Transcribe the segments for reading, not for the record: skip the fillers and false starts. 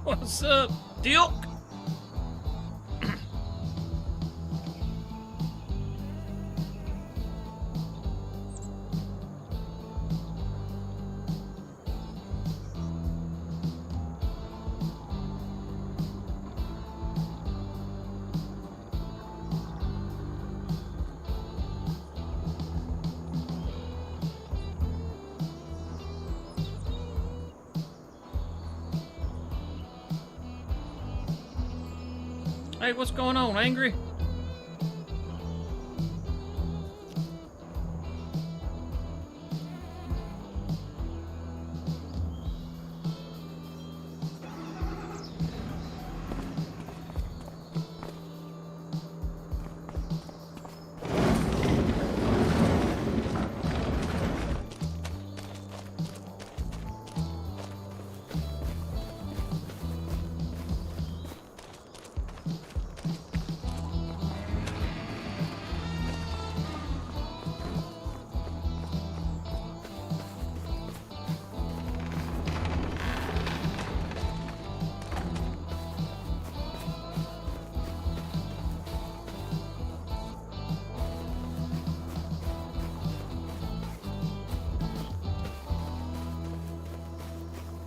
What's up, Duke? Hey, what's going on, Angry?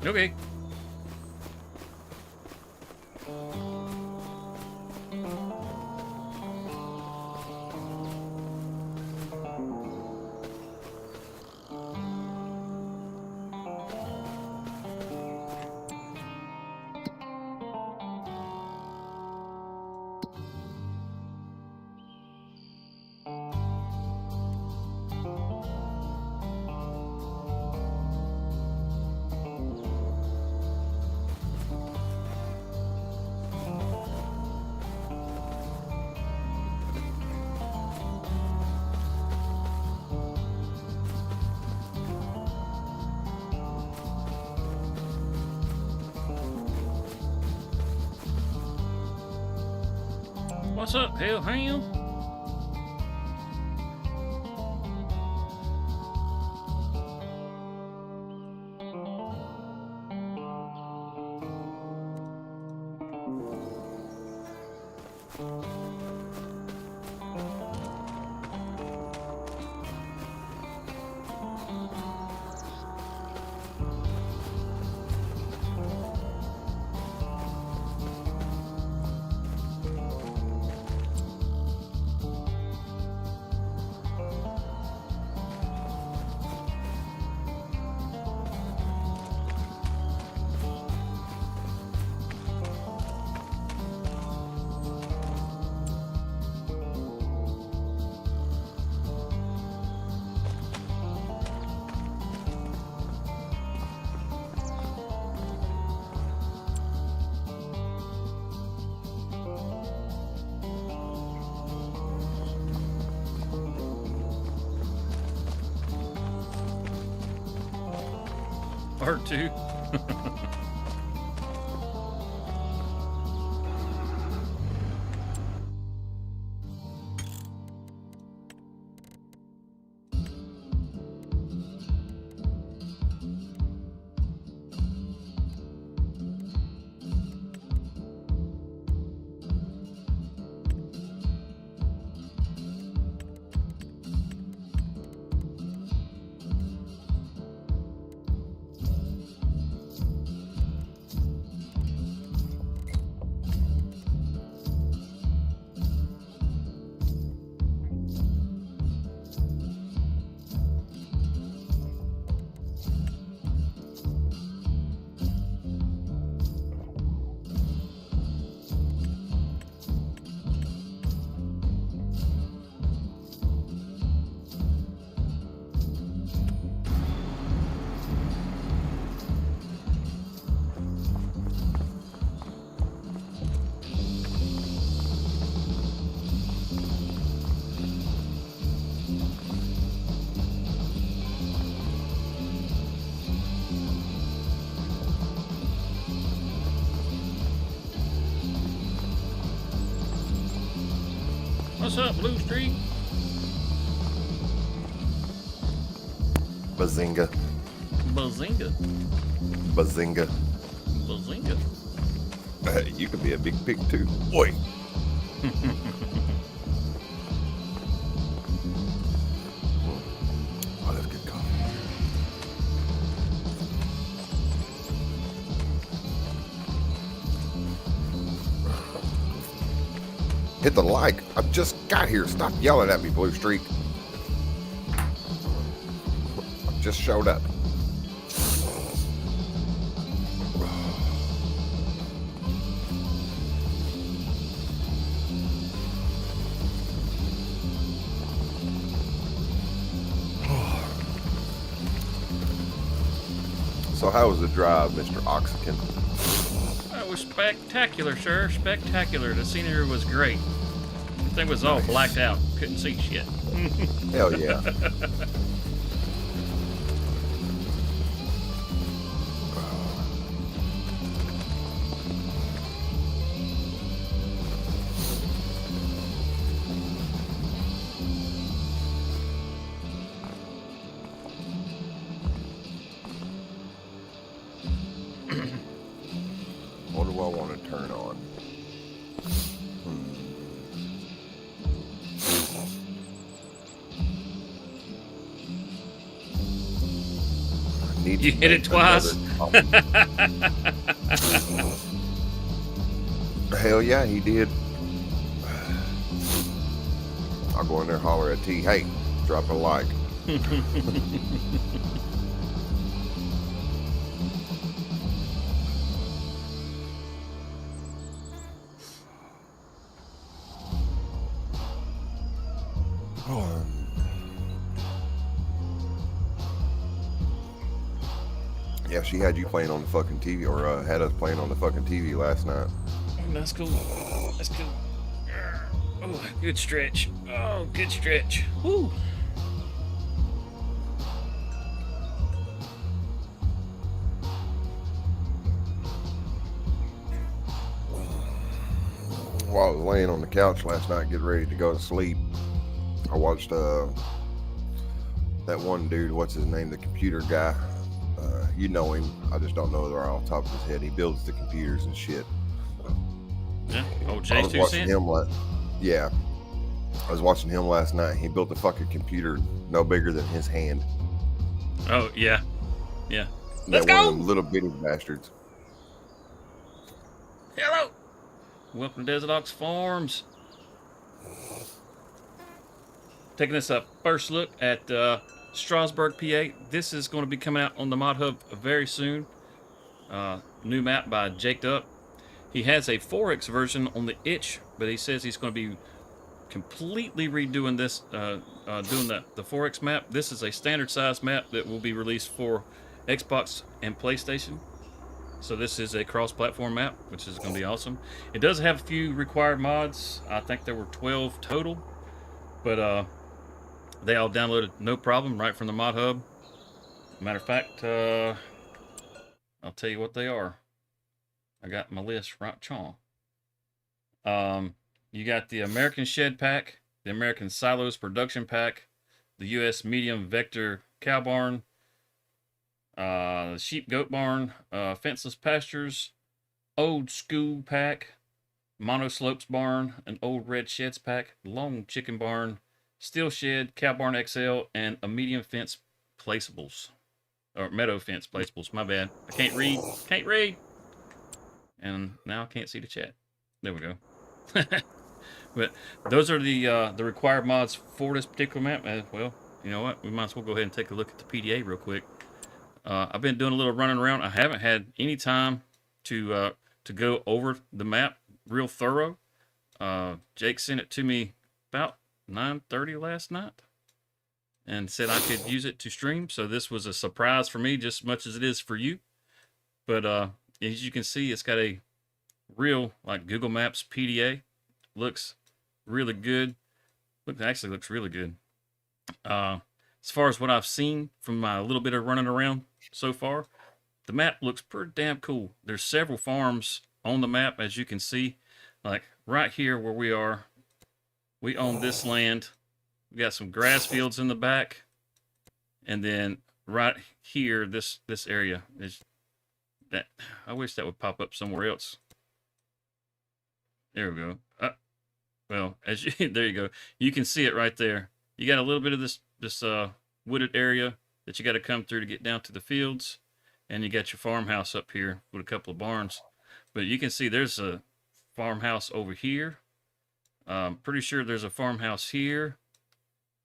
Okay. What's up, Hellhound? R2. What's up, Blue Street? Bazinga. Bazinga. Bazinga. Bazinga. You could be a big pig too. Wait. Oh, that's good coffee. Hit the like. I just got here. Stop yelling at me, Blue Streak. I just showed up. So how was the drive, Mr. Oxygen? That was spectacular, sir. Spectacular. The scenery was great. The thing was all blacked out. Couldn't see shit. Hell yeah. What do I want to turn on? You hit it twice. Hell yeah, he did. I'll go in there and holler at T. Hey, drop a like. Yeah, she had you playing on the fucking TV, or had us playing on the fucking TV last night. That's cool. That's cool. Oh, good stretch. Oh, good stretch. Woo. While I was laying on the couch last night getting ready to go to sleep, I watched that one dude, what's his name, the computer guy. You know him. I just don't know they're off the top of his head. He builds the computers and shit. Yeah. Oh, I was Jay's 2 watching cent. him yeah. I was watching him last night. He built a fucking computer no bigger than his hand. Oh, yeah. Yeah. That Let's one go. of them little bitty bastards. Hello. Welcome to DesertOx Farms. Taking this first look at Strasburg, PA. This is going to be coming out on the Mod Hub very soon. New map by Jaked Up. He has a 4X version on the itch, but he says he's going to be completely redoing this, doing the 4X map. This is a standard size map that will be released for Xbox and PlayStation. So this is a cross-platform map, which is going to be awesome. It does have a few required mods. I think there were 12 total, but they all downloaded no problem right from the Mod Hub. Matter of fact, I'll tell you what they are. I got my list right chong. You got the American Shed Pack, the American Silos Production Pack, the U.S. Medium Vector Cow Barn, the Sheep Goat Barn, Fenceless Pastures, Old School Pack, Mono Slopes Barn, an Old Red Sheds Pack, Long Chicken Barn, Steel Shed, Cow Barn XL, and a Medium Fence Placeables. Or Meadow Fence Placeables, my bad. I can't read. Can't read. And now I can't see the chat. There we go. But those are the required mods for this particular map. Well, you know what? We might as well go ahead and take a look at the PDA real quick. I've been doing a little running around. I haven't had any time to go over the map real thorough. Jake sent it to me about 9:30 last night and said I could use it to stream. So this was a surprise for me just as much as it is for you. But as you can see, it's got a real like Google Maps PDA. Looks really good. Actually looks really good. As far as what I've seen from my little bit of running around so far, the map looks pretty damn cool. There's several farms on the map, as you can see. Like right here where we are, we own this land. We got some grass fields in the back, and then right here, this area is that. I wish that would pop up somewhere else. There we go. Well, as you there you go. You can see it right there. You got a little bit of this wooded area that you got to come through to get down to the fields, and you got your farmhouse up here with a couple of barns. But you can see there's a farmhouse over here. Pretty sure there's a farmhouse here,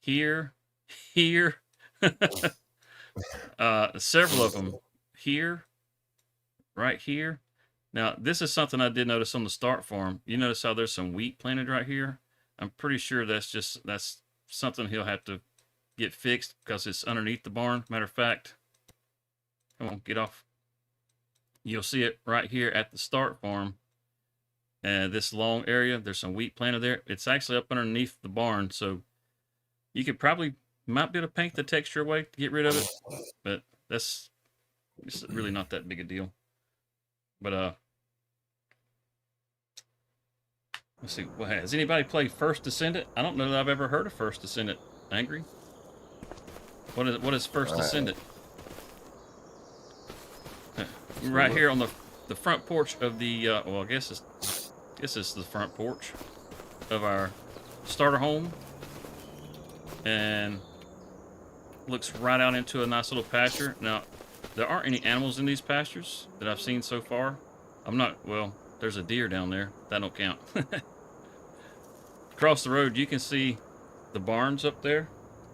here, here. Several of them here, right here. Now, this is something I did notice on the start farm. You notice how there's some wheat planted right here? I'm pretty sure that's something he'll have to get fixed because it's underneath the barn. Matter of fact, come on, get off. You'll see it right here at the start farm. And this long area, there's some wheat planted there. It's actually up underneath the barn, so you could might be able to paint the texture away to get rid of it, but it's really not that big a deal. But let's see. Well, has anybody played First Descendant? I don't know that I've ever heard of First Descendant. Angry? What is First Descendant? Right here on the front porch of the well, I guess it's the front porch of our starter home, and looks right out into a nice little pasture. Now, there aren't any animals in these pastures that I've seen so far. Well, there's a deer down there. That don't count. Across the road, you can see the barns up there.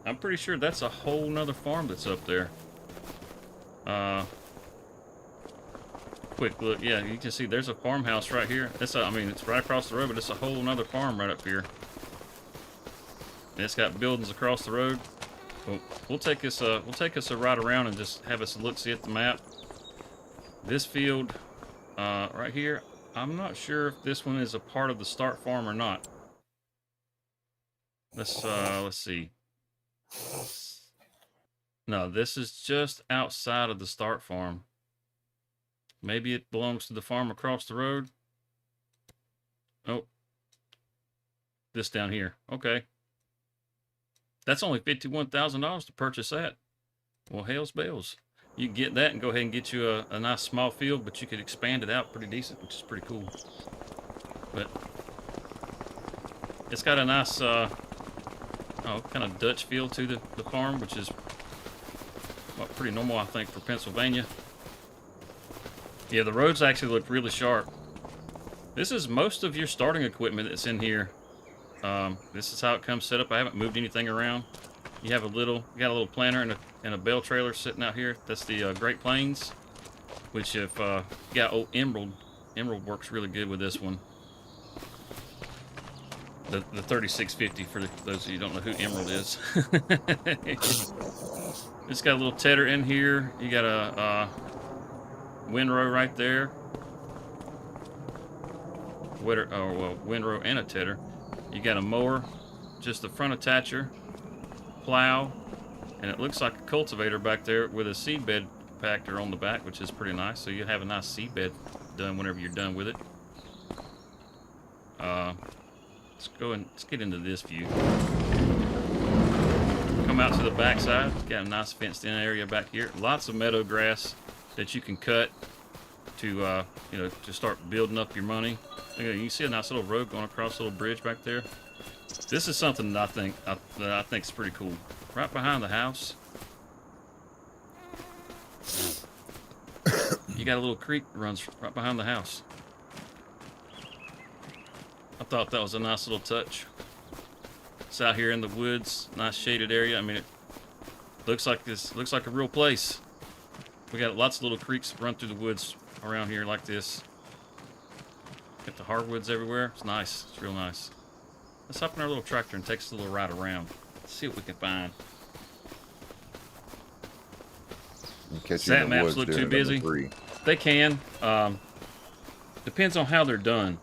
I'm pretty sure that's a whole nother farm that's up there. Quick look. Yeah, you can see there's a farmhouse right here. It's right across the road, but it's a whole nother farm right up here. And it's got buildings across the road. Well, we'll take us a ride around and just have us look see at the map. This field right here, I'm not sure if this one is a part of the start farm or not. Let's see. No, this is just outside of the start farm. Maybe it belongs to the farm across the road. Oh, this down here. Okay. That's only $51,000 to purchase that. Well, hell's bells. You can get that and go ahead and get you a nice small field, but you could expand it out pretty decent, which is pretty cool. But it's got a nice, kind of Dutch feel to the farm, which is pretty normal, I think, for Pennsylvania. Yeah, the roads actually look really sharp. This is most of your starting equipment that's in here. This is how it comes set up. I haven't moved anything around. You got a little planter and a bale trailer sitting out here. That's the Great Plains, which if you got old Emerald works really good with this one. The 3650 for those of you who don't know who Emerald is. It's got a little tedder in here. You got a windrow right there. Windrow and a tedder. You got a mower, just the front attacher, plow, and it looks like a cultivator back there with a seed bed compactor on the back, which is pretty nice. So you have a nice seed bed done whenever you're done with it. Let's get into this view. Come out to the back side. It's got a nice fenced in area back here. Lots of meadow grass that you can cut to to start building up your money. You can see a nice little road going across a little bridge back there. This is something that I think is pretty cool. Right behind the house, you got a little creek that runs right behind the house. I thought that was a nice little touch. It's out here in the woods, nice shaded area. I mean, it looks like a real place. We got lots of little creeks that run through the woods around here like this. Got the hardwoods everywhere. It's nice. It's real nice. Let's hop in our little tractor and take us a little ride around. Let's see what we can find. Sat maps look too busy. They can. Depends on how they're done.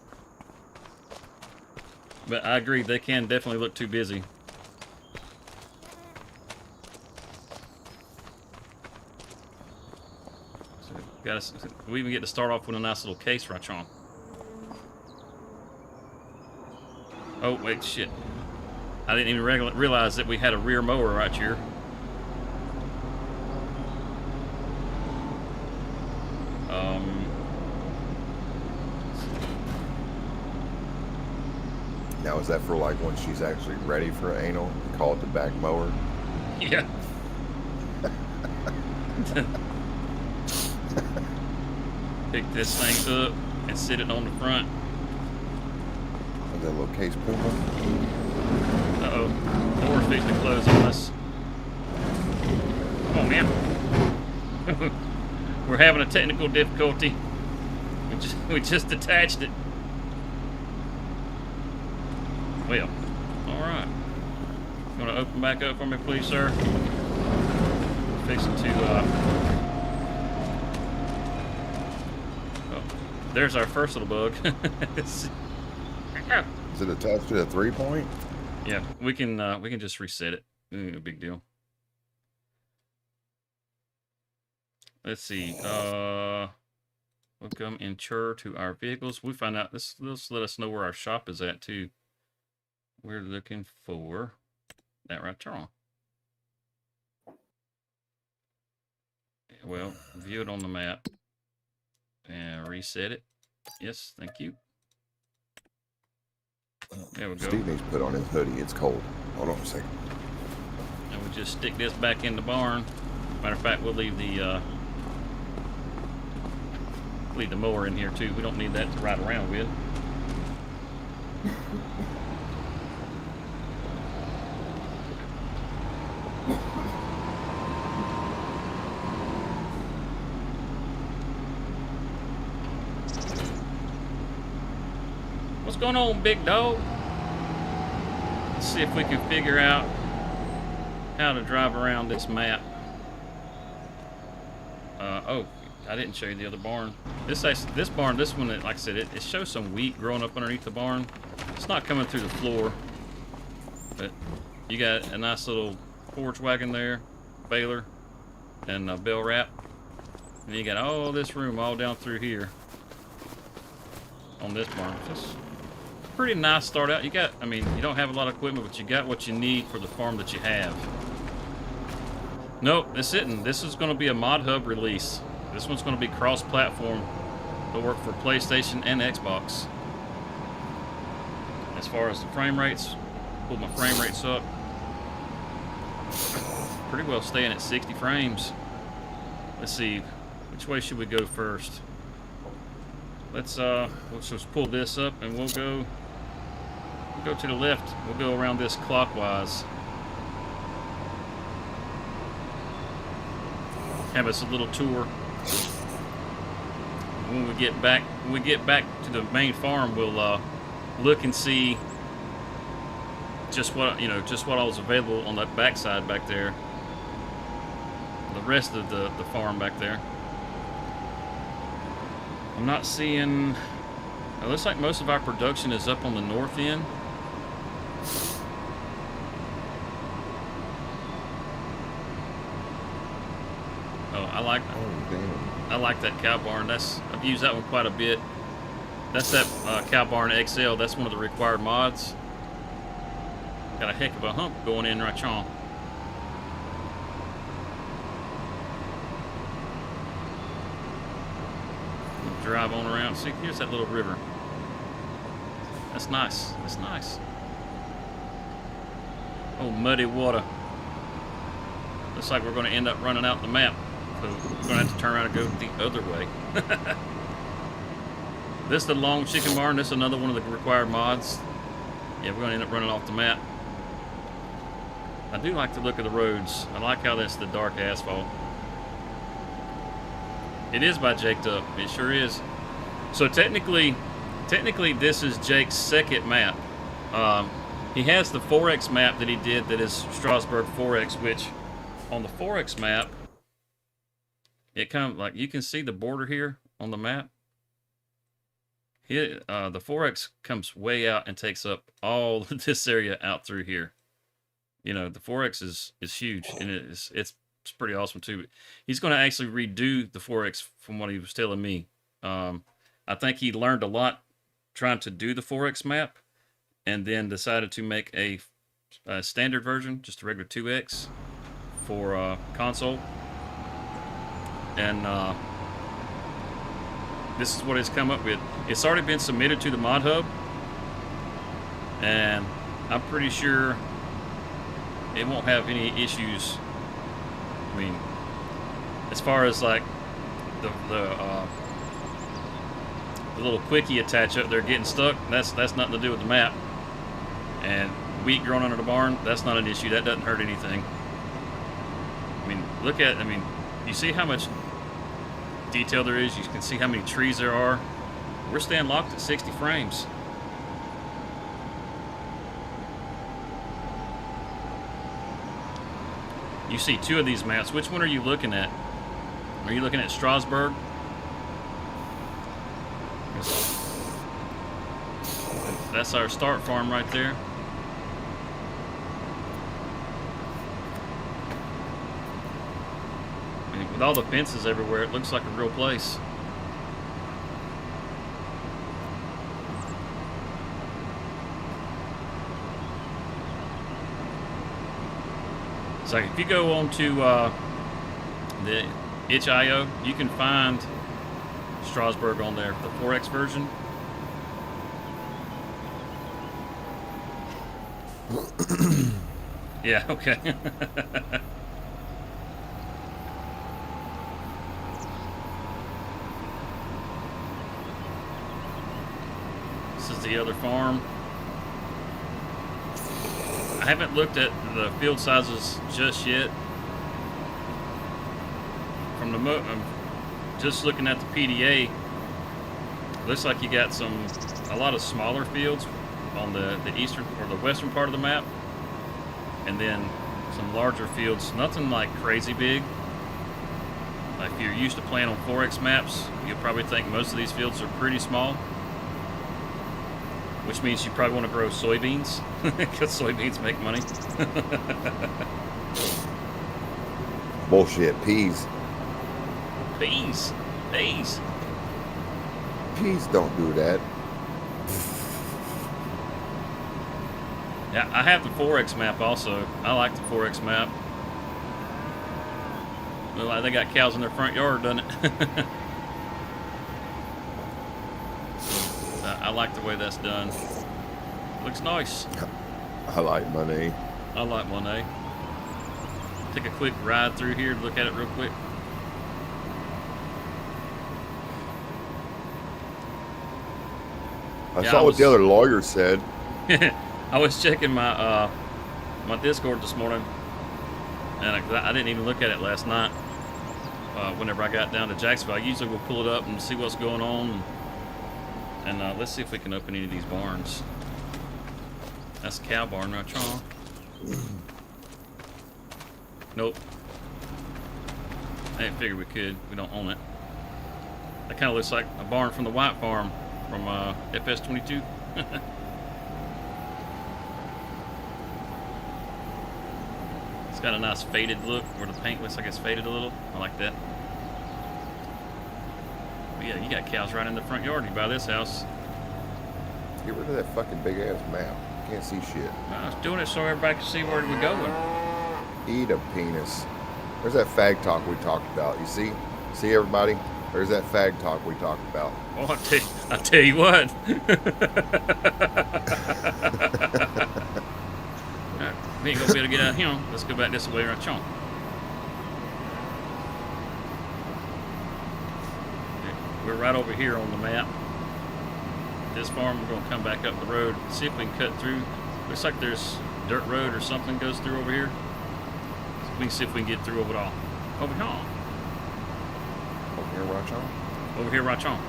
But I agree, they can definitely look too busy. So we even get to start off with a nice little case right on. Oh, wait, shit. I didn't even realize that we had a rear mower right here. Now, is that for like when she's actually ready for anal? Call it the back mower. Yeah. Pick this thing up and sit it on the front. Is that little case pump? Uh-oh. Door's fixing to close on us. Oh, man. We're having a technical difficulty. We just detached it. Well, alright. You want to open back up for me, please, sir? Fixing to, oh, there's our first little bug. Is it attached to a 3-point? Yeah, we can just reset it. No big deal. Let's see. Welcome insure to our vehicles. We find out this let us know where our shop is at too. We're looking for that right turn on. Well, view it on the map and reset it. Yes, thank you. There we go. Steve needs to put on his hoodie. It's cold. Hold on a second. And we just stick this back in the barn. Matter of fact, we'll leave the mower in here too. We don't need that to ride around with. What's going on, big dog? Let's see if we can figure out how to drive around this map. Oh, I didn't show you the other barn. This barn, this one, like I said, it shows some wheat growing up underneath the barn. It's not coming through the floor, but you got a nice little forage wagon there, baler, and a bell wrap. And you got all this room all down through here on this barn. Just pretty nice start out. You got, I mean, you don't have a lot of equipment, but you got what you need for the farm that you have. Nope, this isn't. This is going to be a mod hub release. This one's going to be cross-platform. It'll work for PlayStation and Xbox. As far as the frame rates, pull my frame rates up. Pretty well staying at 60 frames. Let's see, which way should we go first? Let's just pull this up and we'll go to the left. We'll go around this clockwise. Have us a little tour. When we get back to the main farm, we'll look and see just what all is available on that backside back there. The rest of the farm back there. I'm not seeing. It looks like most of our production is up on the north end. Oh, I like that cow barn. I've used that one quite a bit. That's that cow barn XL. That's one of the required mods. Got a heck of a hump going in right on. Drive on around. See, here's that little river. That's nice. That's nice. Oh, muddy water. Looks like we're going to end up running out the map. So we're going to have to turn around and go the other way. This is the long chicken barn. This is another one of the required mods. Yeah, we're going to end up running off the map. I do like the look of the roads. I like how that's the dark asphalt. It is by Jaked Up. It sure is. So technically this is Jake's second map. He has the 4X map that he did that is Strasburg 4X, which on the 4X map, it kind of like, you can see the border here on the map. Here, the 4X comes way out and takes up all this area out through here. You know, the 4X is huge, and it's pretty awesome too. He's going to actually redo the 4X from what he was telling me. I think he learned a lot trying to do the 4X map, and then decided to make a standard version, just a regular 2X for console. And this is what it's come up with. It's already been submitted to the mod hub. and I'm pretty sure it won't have any issues. I mean, as far as like the little quickie attach up there getting stuck, that's nothing to do with the map. And wheat growing under the barn, that's not an issue. That doesn't hurt anything. I mean, look at, I mean, you see how much detail there is? You can see how many trees there are. We're staying locked at 60 frames. You see two of these maps. Which one are you looking at? Are you looking at Strasburg? That's our start farm right there. I mean, with all the fences everywhere, it looks like a real place. So if you go on to the itch.io, you can find Strasburg on there, the 4X version. Yeah, okay. This is the other farm. I haven't looked at the field sizes just yet. From the I'm just looking at the PDA. Looks like you got a lot of smaller fields on the eastern or the western part of the map, and then some larger fields. Nothing like crazy big. Like if you're used to playing on 4X maps, you'll probably think most of these fields are pretty small. Which means you probably want to grow soybeans, because soybeans make money. Bullshit. Peas. Peas. Peas. Peas don't do that. Yeah, I have the 4X map also. I like the 4X map. Well, they got cows in their front yard, doesn't it? I like the way that's done. Looks nice. I like money. I like Monet. Take a quick ride through here to look at it real quick. I saw what the other lawyer said. I was checking my my Discord this morning, and I didn't even look at it last night. Whenever I got down to Jacksonville, I usually will pull it up and see what's going on. And let's see if we can open any of these barns. That's a cow barn right there. Nope. I didn't figure we could. We don't own it. That kind of looks like a barn from the White Farm from FS22. It's got a nice faded look where the paint looks like it's faded a little. I like that. But yeah, you got cows right in the front yard. You buy this house. Get rid of that fucking big ass map. Can't see shit. I was doing it so everybody could see where we're going. Eat a penis. There's that fag talk we talked about. You see? See everybody? There's that fag talk we talked about. Oh, I tell you what. Right, we ain't gonna be able to get out here. Let's go back this way right on. We're right over here on the map. This farm, we're gonna come back up the road, see if we can cut through. Looks like there's dirt road or something goes through over here. So we can see if we can get through over it all. Over here. Over here, watch on. Over here, right on.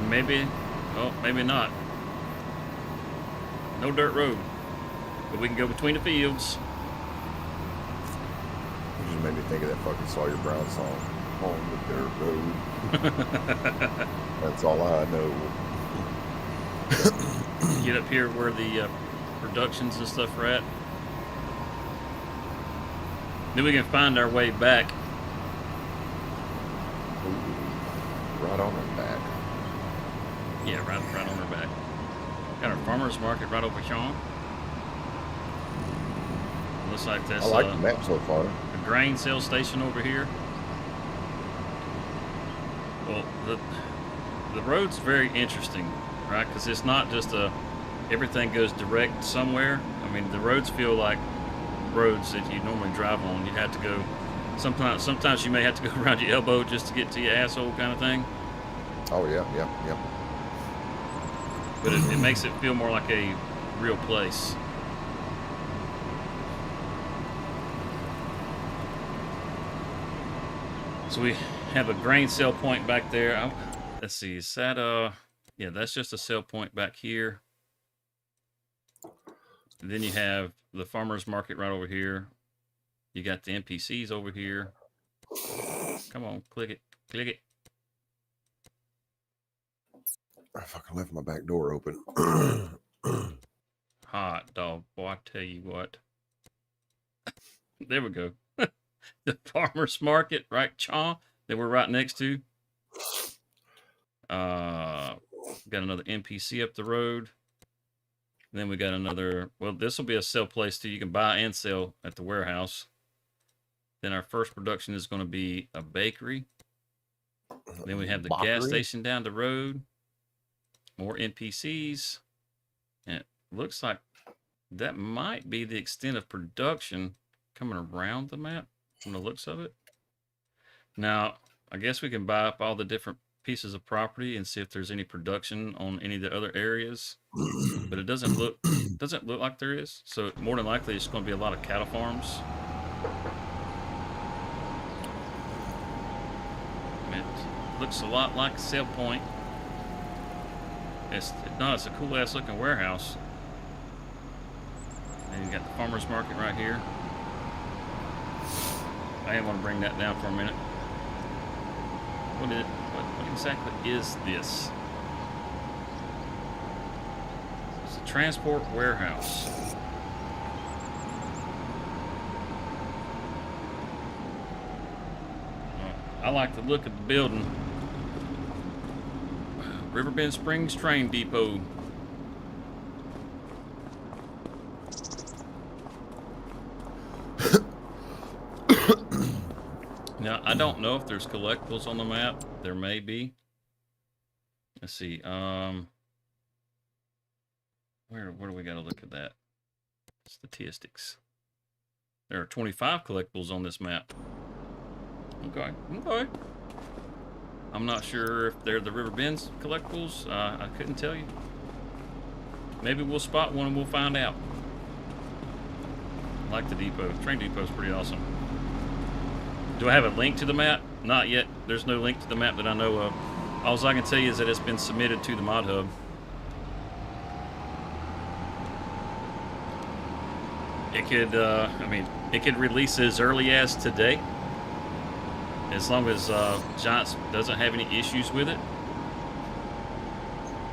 Maybe, oh, maybe not. No dirt road, but we can go between the fields. You just made me think of that fucking Sawyer Brown song. On the dirt road. That's all I know. Get up here where the productions and stuff are at. Then we can find our way back. Ooh, right on her back. Yeah, right on our back. Got our farmer's market right over here. Looks like that's I like the map so far. a grain sales station over here. Well, the road's very interesting right? Because it's not just everything goes direct somewhere. I mean, the roads feel like roads that you normally drive on. You have to go. Sometimes you may have to go around your elbow just to get to your asshole, kind of thing. Oh yeah. But it makes it feel more like a real place. So we have a grain sale point back there. Let's see, is that yeah, that's just a sale point back here. And then you have the farmers market right over here. You got the NPCs over here. Come on, click it. I fucking left my back door open. Hot dog, boy, I tell you what. There we go. The farmers market, right, Chaw, that we're right next to. Got another NPC up the road. And then we got another, well, this will be a sell place too. You can buy and sell at the warehouse. Then our first production is going to be a bakery. Then we have the gas station down the road. More NPCs. And it looks like that might be the extent of production coming around the map from the looks of it. Now, I guess we can buy up all the different pieces of property and see if there's any production on any of the other areas. But it doesn't look like there is. So more than likely it's going to be a lot of cattle farms. It looks a lot like Sale Point. It's a cool ass looking warehouse. And you got the farmers market right here. I am going to bring that down for a minute. What exactly is this? It's a transport warehouse. I like the look of the building. Riverbend Springs Train Depot. Now, I don't know if there's collectibles on the map. There may be. Let's see. Where do we got to look at that? Statistics. There are 25 collectibles on this map. Okay. I'm not sure if they're the Riverbend's collectibles. I couldn't tell you. Maybe we'll spot one and we'll find out. I like the depot. Train depot's pretty awesome. Do I have a link to the map? Not yet. There's no link to the map that I know of. All I can tell you is that it's been submitted to the mod hub. It could, it could release as early as today, as long as Giants doesn't have any issues with it.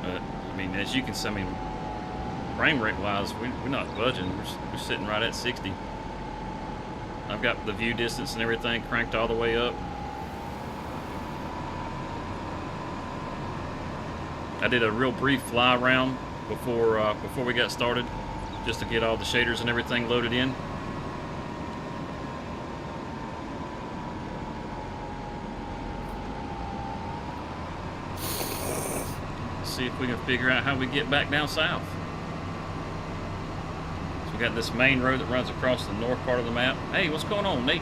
But I mean, as you can see, frame rate wise, we're not budging. We're sitting right at 60. I've got the view distance and everything cranked all the way up. I did a real brief fly around before we got started, just to get all the shaders and everything loaded in. See if we can figure out how we get back down south. So we got this main road that runs across the north part of the map. Hey, what's going on, Nate?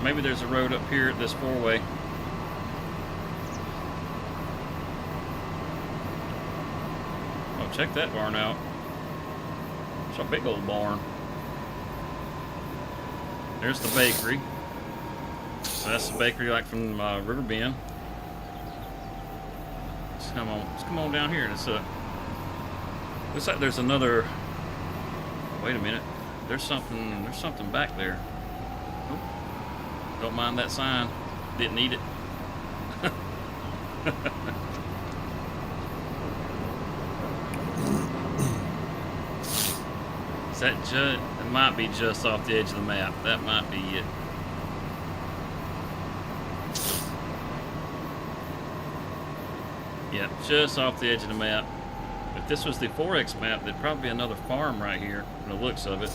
Maybe there's a road up here at this four-way. Oh, check that barn out. It's a big old barn. There's the bakery. So that's the bakery like from Riverbend. Let's come on down here. It's looks like there's another. Wait a minute. There's something back there. Oop. Don't mind that sign. Didn't need it. Is that just? It might be just off the edge of the map. That might be it. Yeah, just off the edge of the map. If this was the 4X map, there'd probably be another farm right here from the looks of it.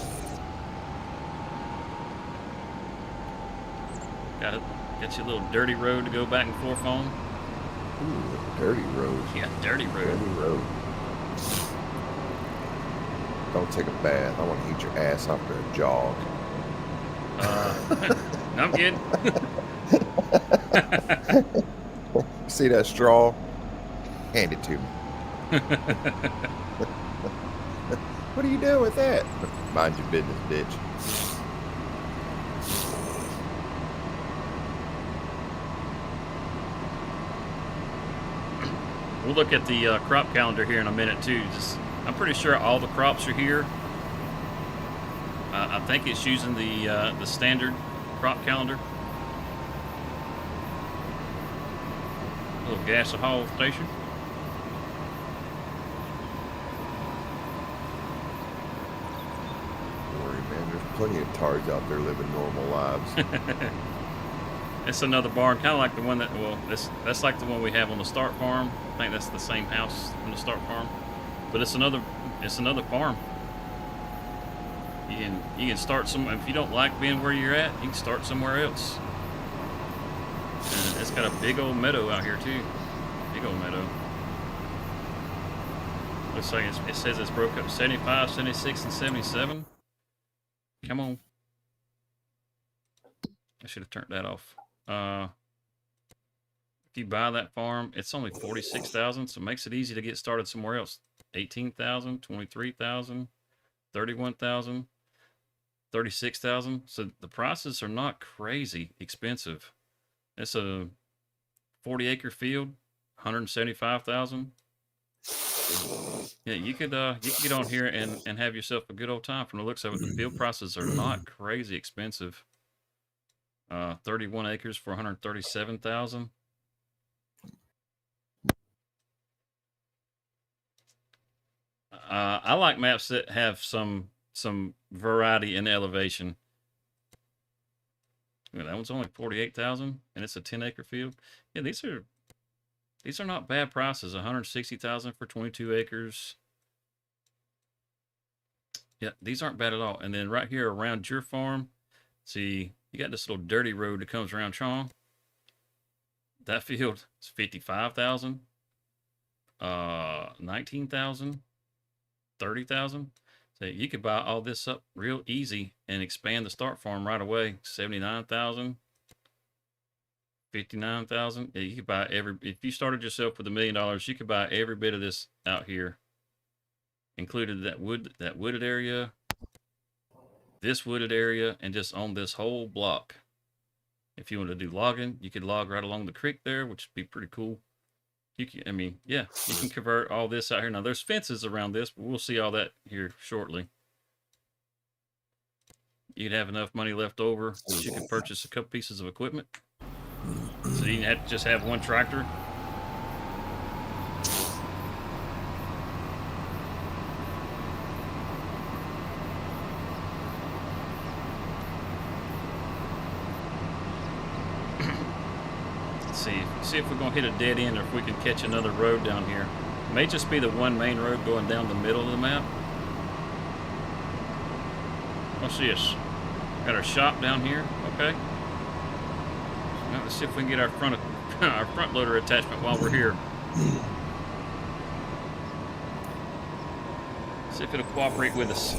Got you a little dirty road to go back and forth on. Ooh, dirty road. Yeah, dirty road. Dirty road. Don't take a bath. I want to eat your ass after a jog. No, I'm kidding. See that straw? Hand it to me. What are you doing with that? Mind your business, bitch. We'll look at the crop calendar here in a minute too. I'm pretty sure all the crops are here. I think it's using the standard crop calendar. Little gas haul station. Don't worry, man. There's plenty of tards out there living normal lives. It's another barn, kind of like the one that's like the one we have on the start farm. I think that's the same house on the start farm, but it's another farm. You can start somewhere. If you don't like being where you're at, you can start somewhere else. And it's got a big old meadow out here too. Big old meadow. Looks like it says it's broke up 75, 76, and 77. Come on. I should have turned that off. If you buy that farm, it's only 46,000, so it makes it easy to get started somewhere else. 18,000, 23,000, 31,000, 36,000. So the prices are not crazy expensive. It's a 40-acre field, 175,000. Yeah, you could get on here and have yourself a good old time. From the looks of it, the field prices are not crazy expensive. 31 acres for 137,000. I like maps that have some variety in elevation. Yeah, that one's only 48,000, and it's a 10-acre field. Yeah, these are not bad prices. 160,000 for 22 acres. Yeah, these aren't bad at all. And then right here around your farm, see, you got this little dirty road that comes around Chong. That field is 55,000, 19,000, 30,000. So you could buy all this up real easy and expand the start farm right away. 79,000, 59,000. Yeah, you could buy if you started yourself with $1 million, you could buy every bit of this out here, included that wooded area, this wooded area, and just on this whole block. If you want to do logging, you could log right along the creek there, which would be pretty cool. You can convert all this out here. Now there's fences around this, but we'll see all that here shortly. You'd have enough money left over that you could purchase a couple pieces of equipment. So you have to just have one tractor. See if we're gonna hit a dead end or if we can catch another road down here. It may just be the one main road going down the middle of the map. What's this? Got our shop down here. Okay. Now let's see if we can get our front loader attachment while we're here. See if it'll cooperate with us.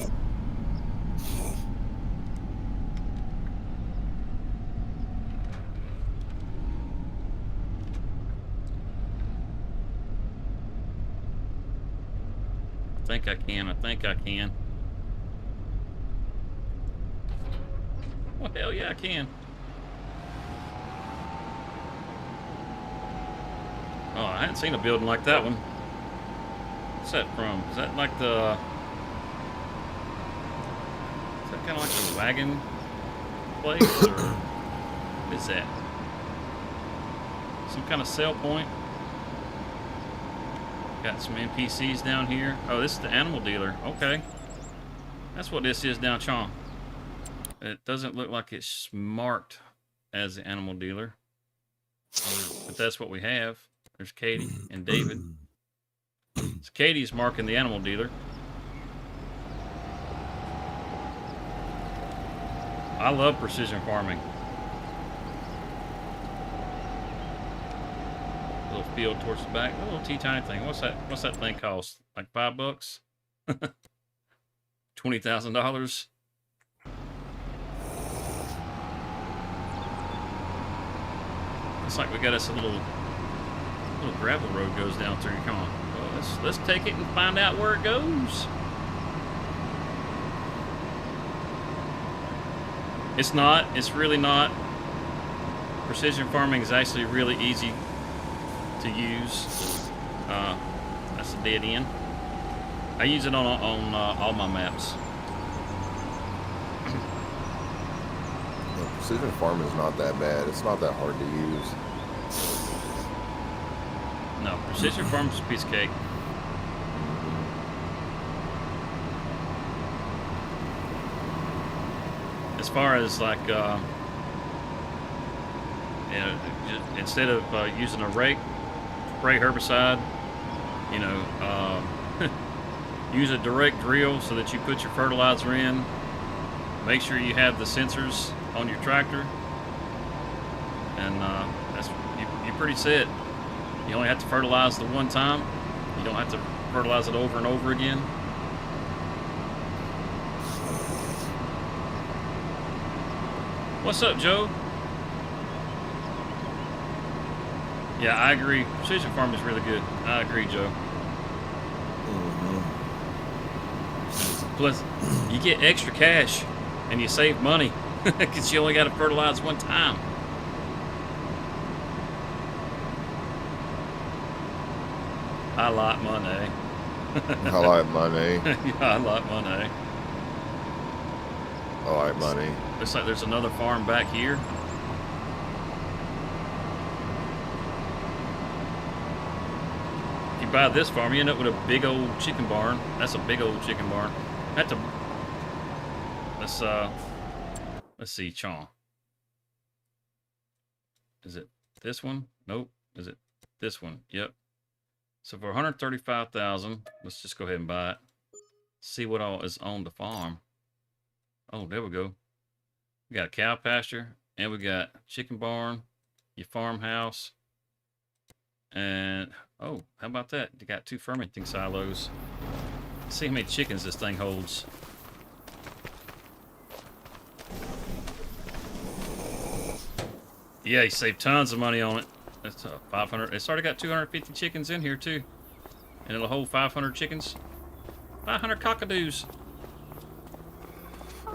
I think I can. Well, hell yeah, I can. Oh, I hadn't seen a building like that one. What's that from? Is that like the... Is that kind of like the wagon place, or what is that? Some kind of sell point? Got some NPCs down here. Oh, this is the animal dealer. Okay. That's what this is down Chong. It doesn't look like it's marked as the animal dealer. But that's what we have. There's Katie and David. So Katie's marking the animal dealer. I love precision farming. Little field towards the back. A little teeny thing. What's that thing cost? Like $5? $20,000? Looks like we got us a little gravel road goes down through. Come on. Well, let's take it and find out where it goes. It's not. It's really not. Precision farming is actually really easy to use. That's a dead end. I use it on all my maps. Yeah, precision farming is not that bad. It's not that hard to use. No, precision farming is a piece of cake. As far as like, instead of using a rake, spray herbicide, use a direct drill so that you put your fertilizer in. Make sure you have the sensors on your tractor, and you're pretty set. You only have to fertilize the one time. You don't have to fertilize it over and over again. What's up, Joe? Yeah, I agree. Precision farming is really good. I agree, Joe. Plus, you get extra cash and you save money because you only got to fertilize one time. I like money. I like money. Yeah, I like money. I like money. Looks like there's another farm back here. If you buy this farm, you end up with a big old chicken barn. That's a big old chicken barn. Let's see, Chong. Is it this one? Nope. Is it this one? Yep. So for 135,000, let's just go ahead and buy it. See what all is on the farm. Oh, there we go. We got a cow pasture, and we got chicken barn, your farmhouse, and oh, how about that? You got 2 fermenting silos. Let's see how many chickens this thing holds. Yeah, you save tons of money on it. That's 500. It's already got 250 chickens in here too, and it'll hold 500 chickens. 500 cockadoos.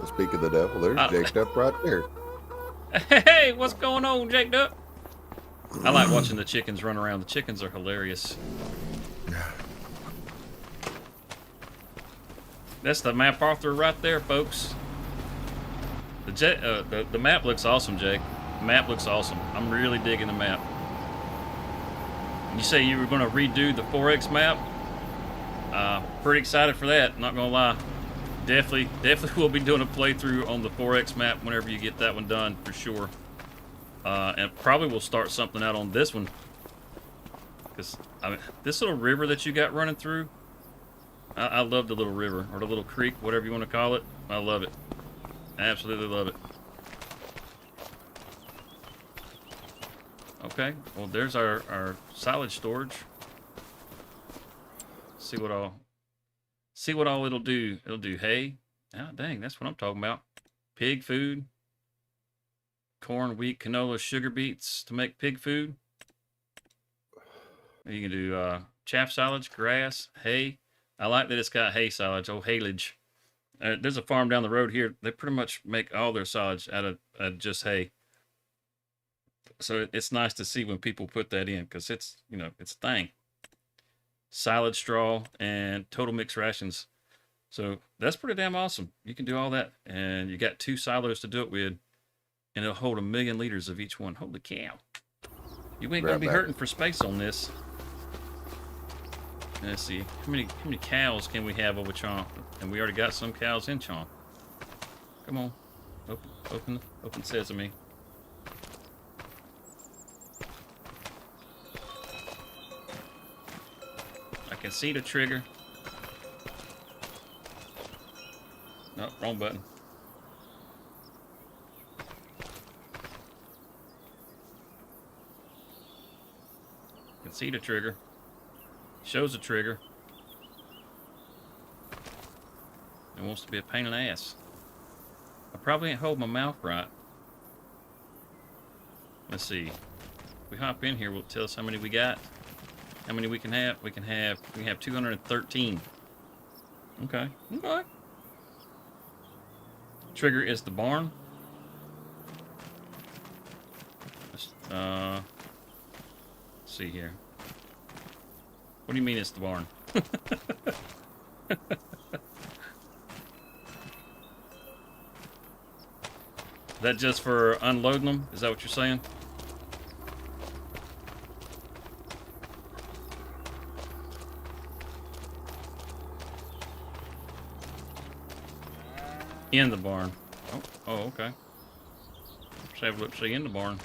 Speak of the devil, there's Jake up right there. Hey, what's going on, Jake Duck? I like watching the chickens run around. The chickens are hilarious. That's the map author right there, folks. The map looks awesome, Jake. The map looks awesome. I'm really digging the map. You say you were going to redo the 4X map? Pretty excited for that, not going to lie. Definitely will be doing a playthrough on the 4X map whenever you get that one done, for sure. And probably we'll start something out on this one. Because, I mean, this little river that you got running through, I love the little river, or the little creek, whatever you want to call it. I love it. I absolutely love it. Okay, well, there's our silage storage. See what all it'll do. It'll do hay. Oh, dang, that's what I'm talking about. Pig food. Corn, wheat, canola, sugar beets to make pig food. You can do chaff silage, grass, hay. I like that it's got hay silage, haylage. There's a farm down the road here. They pretty much make all their silage out of just hay. So it's nice to see when people put that in, because it's, it's a thing. Silage straw and total mixed rations. So that's pretty damn awesome. You can do all that, and you got 2 silos to do it with, and it'll hold 1 million liters of each one. Holy cow. You ain't gonna be hurting for space on this. Let's see, how many cows can we have over Chomp? And we already got some cows in Chomp. Come on, open sesame. I can see the trigger. No, wrong button. I can see the trigger. Shows the trigger. It wants to be a pain in the ass. I probably ain't hold my mouth right. Let's see. If we hop in here, will it tell us how many we got? How many we can have? We can have 213. Okay. Okay. Trigger is the barn. Let's see here. What do you mean it's the barn? Is that just for unloading them? Is that what you're saying? In the barn. Oh, okay. Let's have a look, see in the barn.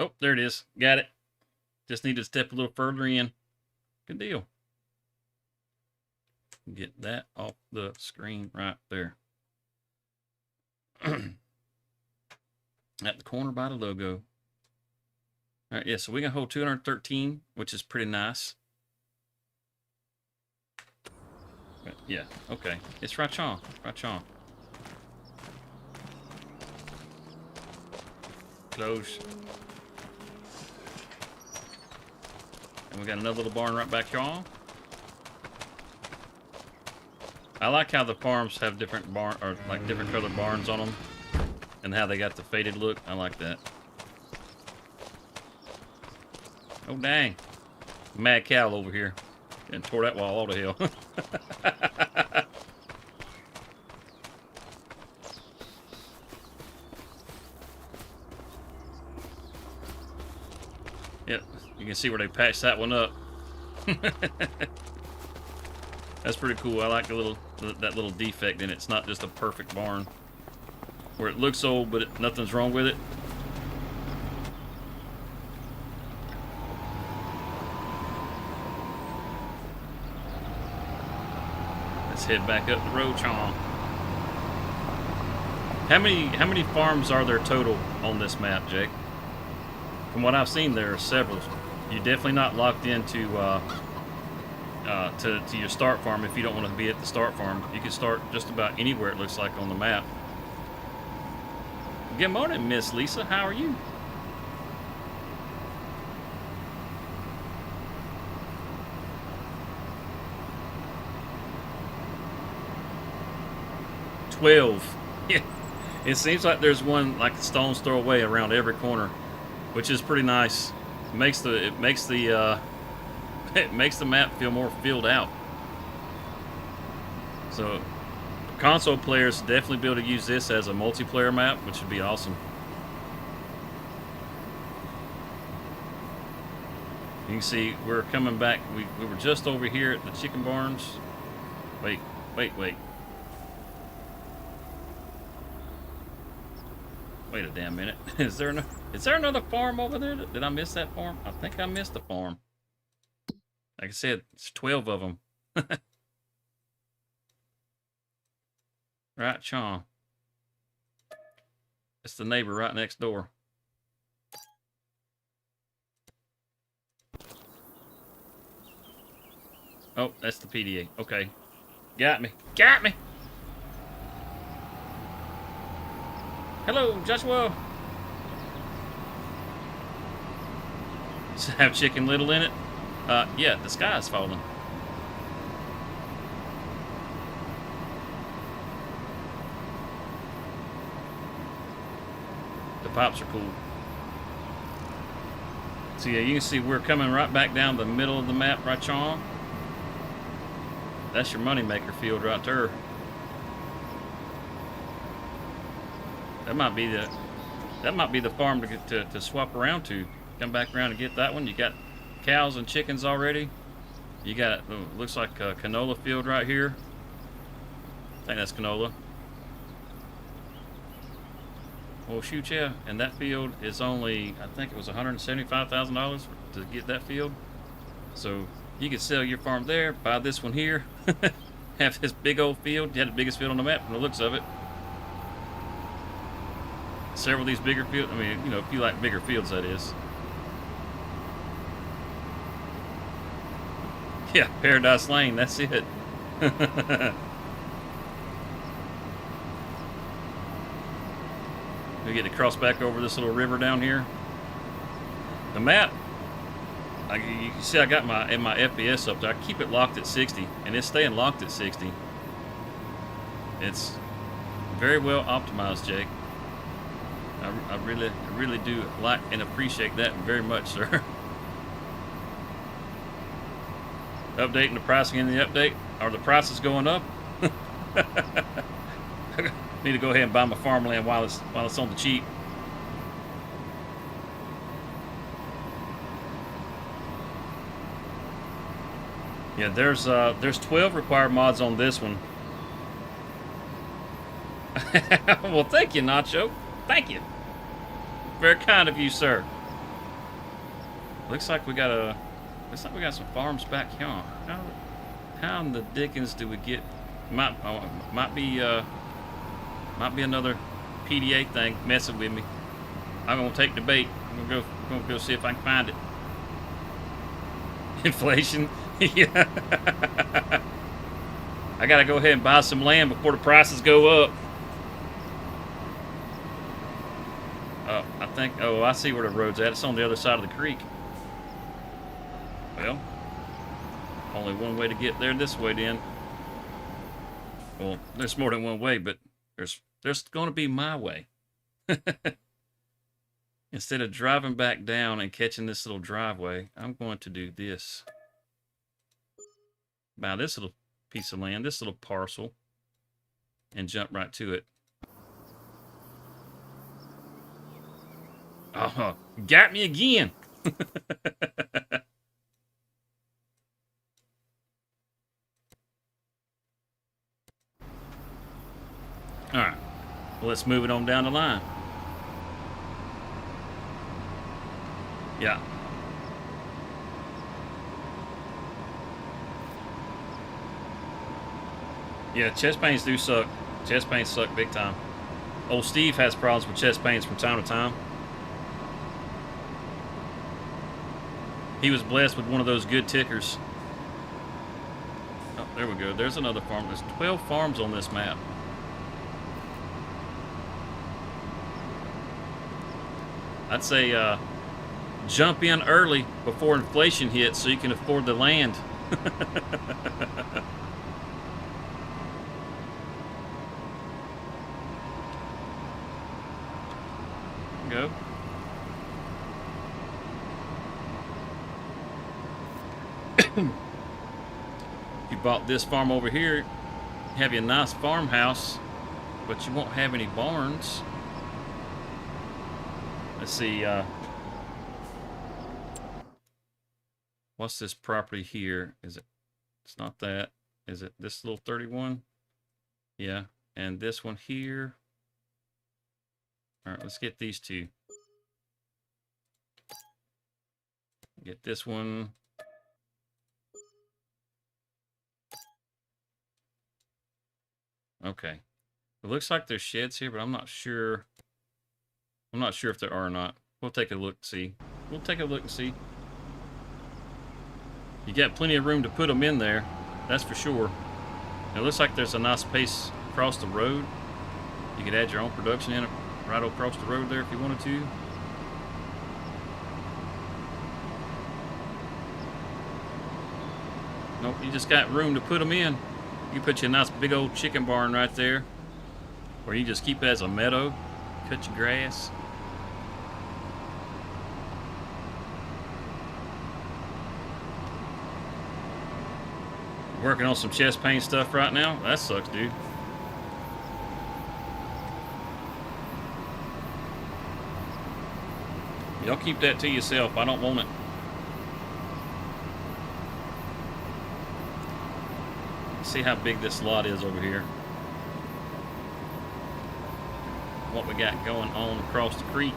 Oh, there it is. Got it. Just need to step a little further in. Good deal. Get that off the screen right there. At the corner by the logo. All right, yeah, so we can hold 213, which is pretty nice. But yeah, okay. It's right on. Right on. Close. And we got another little barn right back here. I like how the farms have different different colored barns on them, and how they got the faded look. I like that. Oh dang! Mad cow over here, and tore that wall all to hell. Yep, you can see where they patched that one up. That's pretty cool. I like that little defect in it. It's not just a perfect barn where it looks old, but nothing's wrong with it. Let's head back up the road, Chong. How many farms are there total on this map, Jake? From what I've seen, there are several. You're definitely not locked into to your start farm if you don't want to be at the start farm. You can start just about anywhere, it looks like, on the map. Good morning, Miss Lisa. How are you? $12. Yeah. It seems like there's one like a stone's throw away around every corner, which is pretty nice. It makes the map feel more filled out. So console players definitely be able to use this as a multiplayer map, which would be awesome. You can see we're coming back. We were just over here at the chicken barns. Wait. Wait a damn minute. Is there another farm over there? Did I miss that farm? I think I missed the farm. Like I said, it's 12 of them. Right, Sean. It's the neighbor right next door. Oh, that's the PDA. Okay. Got me. Got me! Hello, Joshua. Does it have Chicken Little in it? Yeah, the sky is falling. The pops are cool. So yeah, you can see we're coming right back down the middle of the map, right, Sean? That's your moneymaker field right there. That might be the farm to get to swap around to. Come back around and get that one. You got cows and chickens already. You got looks like a canola field right here. I think that's canola. Well, shoot, yeah. And that field is only, I think it was $175,000 to get that field. So You could sell your farm there, buy this one here, have this big old field. You had the biggest field on the map from the looks of it. Several of these bigger fields. I mean, you know, if you like bigger fields, that is. Yeah, Paradise Lane, that's it. We get to cross back over this little river down here. The map, you can see I got my FPS up there. I keep it locked at 60, and it's staying locked at 60. It's very well optimized, Jake. I really do like and appreciate that very much, sir. Updating the pricing in the update. Are the prices going up? Need to go ahead and buy my farmland while it's on the cheap. Yeah, there's 12 required mods on this one. Well, thank you, Nacho. Thank you. Very kind of you, sir. Looks like we got some farms back here. How in the dickens do we get? Might be another PDA thing messing with me. I'm gonna take the bait. I'm gonna go see if I can find it. Inflation. Yeah. I gotta go ahead and buy some land before the prices go up. Oh, I see where the road's at. It's on the other side of the creek. Well, only one way to get there this way then. Well, there's more than one way, but there's going to be my way. Instead of driving back down and catching this little driveway, I'm going to do this. Buy this little piece of land, this little parcel, and jump right to it. Oh, got me again. All right, well, let's move it on down the line. Yeah. Yeah, chest pains do suck. Chest pains suck big time. Old Steve has problems with chest pains from time to time. He was blessed with one of those good tickers. Oh, there we go. There's another farm. There's 12 farms on this map. I'd say jump in early before inflation hits so you can afford the land. Go. You bought this farm over here, you have your nice farmhouse, but you won't have any barns. Let's see, what's this property here? Is it, it's not that. Is it this little 31? Yeah, and this one here. All right, let's get these two. Get this one. Okay. It looks like there's sheds here, but I'm not sure. I'm not sure if there are or not. We'll take a look and see. We'll take a look and see. You got plenty of room to put them in there. That's for sure. It looks like there's a nice space across the road. You could add your own production in it right across the road there if you wanted to. Nope, you just got room to put them in. You put you a nice big old chicken barn right there. Or you just keep it as a meadow. Cut your grass. Working on some chest pain stuff right now. That sucks, dude. Y'all keep that to yourself. I don't want it. See how big this lot is over here. What we got going on across the creek.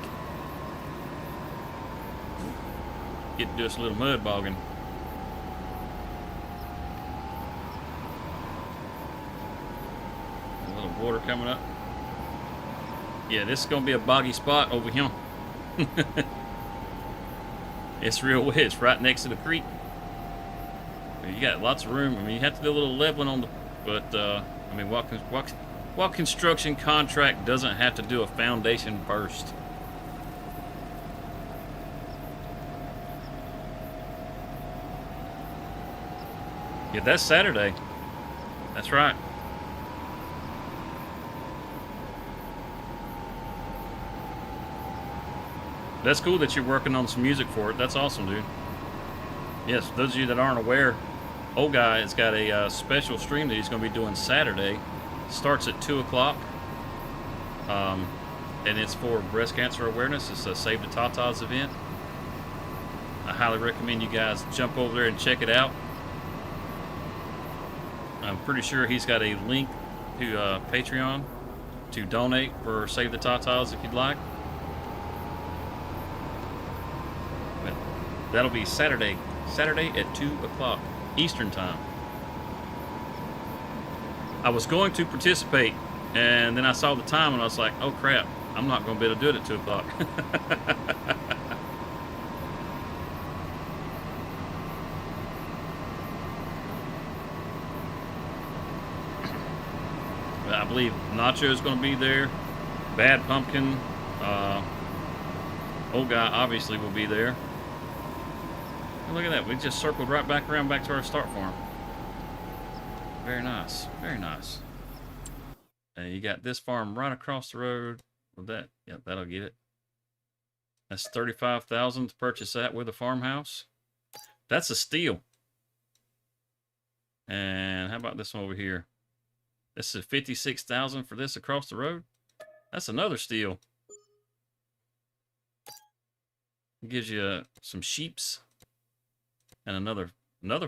Get to do us a little mud bogging. water coming up. Yeah, this is gonna be a boggy spot over here. It's real wet. It's right next to the creek. You got lots of room. I mean, you have to do a little leveling on the, but I mean, what construction contract doesn't have to do a foundation first? Yeah, that's Saturday. That's right. That's cool that you're working on some music for it. That's awesome, dude. Yes, those of you that aren't aware, old guy has got a special stream that he's going to be doing Saturday. Starts at 2 o'clock. And it's for breast cancer awareness. It's a Save the Tatas event. I highly recommend you guys jump over there and check it out. I'm pretty sure he's got a link to Patreon to donate for Save the Tatas if you'd like. But that'll be Saturday at 2 o'clock Eastern Time. I was going to participate, and then I saw the time, and I was like, oh crap, I'm not going to be able to do it at 2 o'clock. I believe Nacho's going to be there. Bad Pumpkin. Old guy obviously will be there. And look at that. We just circled right back around back to our start farm. Very nice. Very nice. And you got this farm right across the road. With that, yeah, that'll get it. That's $35,000 to purchase that with a farmhouse. That's a steal. And how about this one over here? This is $56,000 for this across the road. That's another steal. It gives you some sheeps and another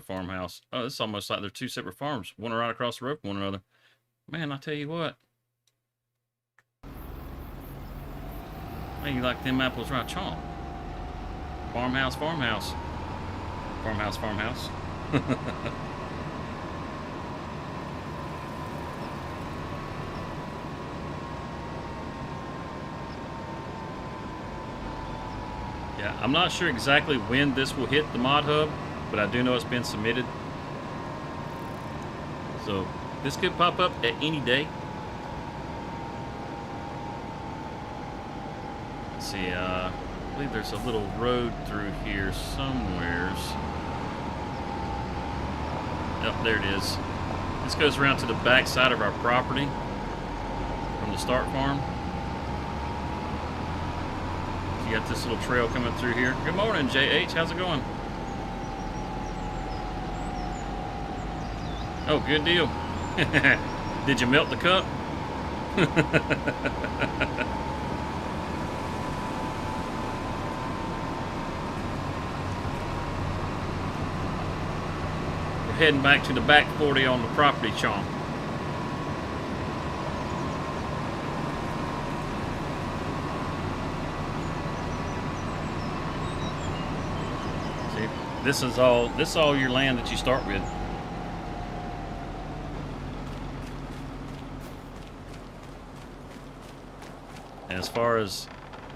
farmhouse. Oh, it's almost like they're two separate farms. One right across the road from one another. Man, I tell you what. Man, you like them apples right, chomp. Farmhouse, farmhouse. Farmhouse, farmhouse. Yeah, I'm not sure exactly when this will hit the mod hub, but I do know it's been submitted. So this could pop up at any day. Let's see, I believe there's a little road through here somewheres. Oh, there it is. This goes around to the back side of our property from the start farm. You got this little trail coming through here. Good morning, JH. How's it going? Oh, good deal. Did you melt the cup? We're heading back to the back 40 on the property, chomp. This is all your land that you start with. And as far as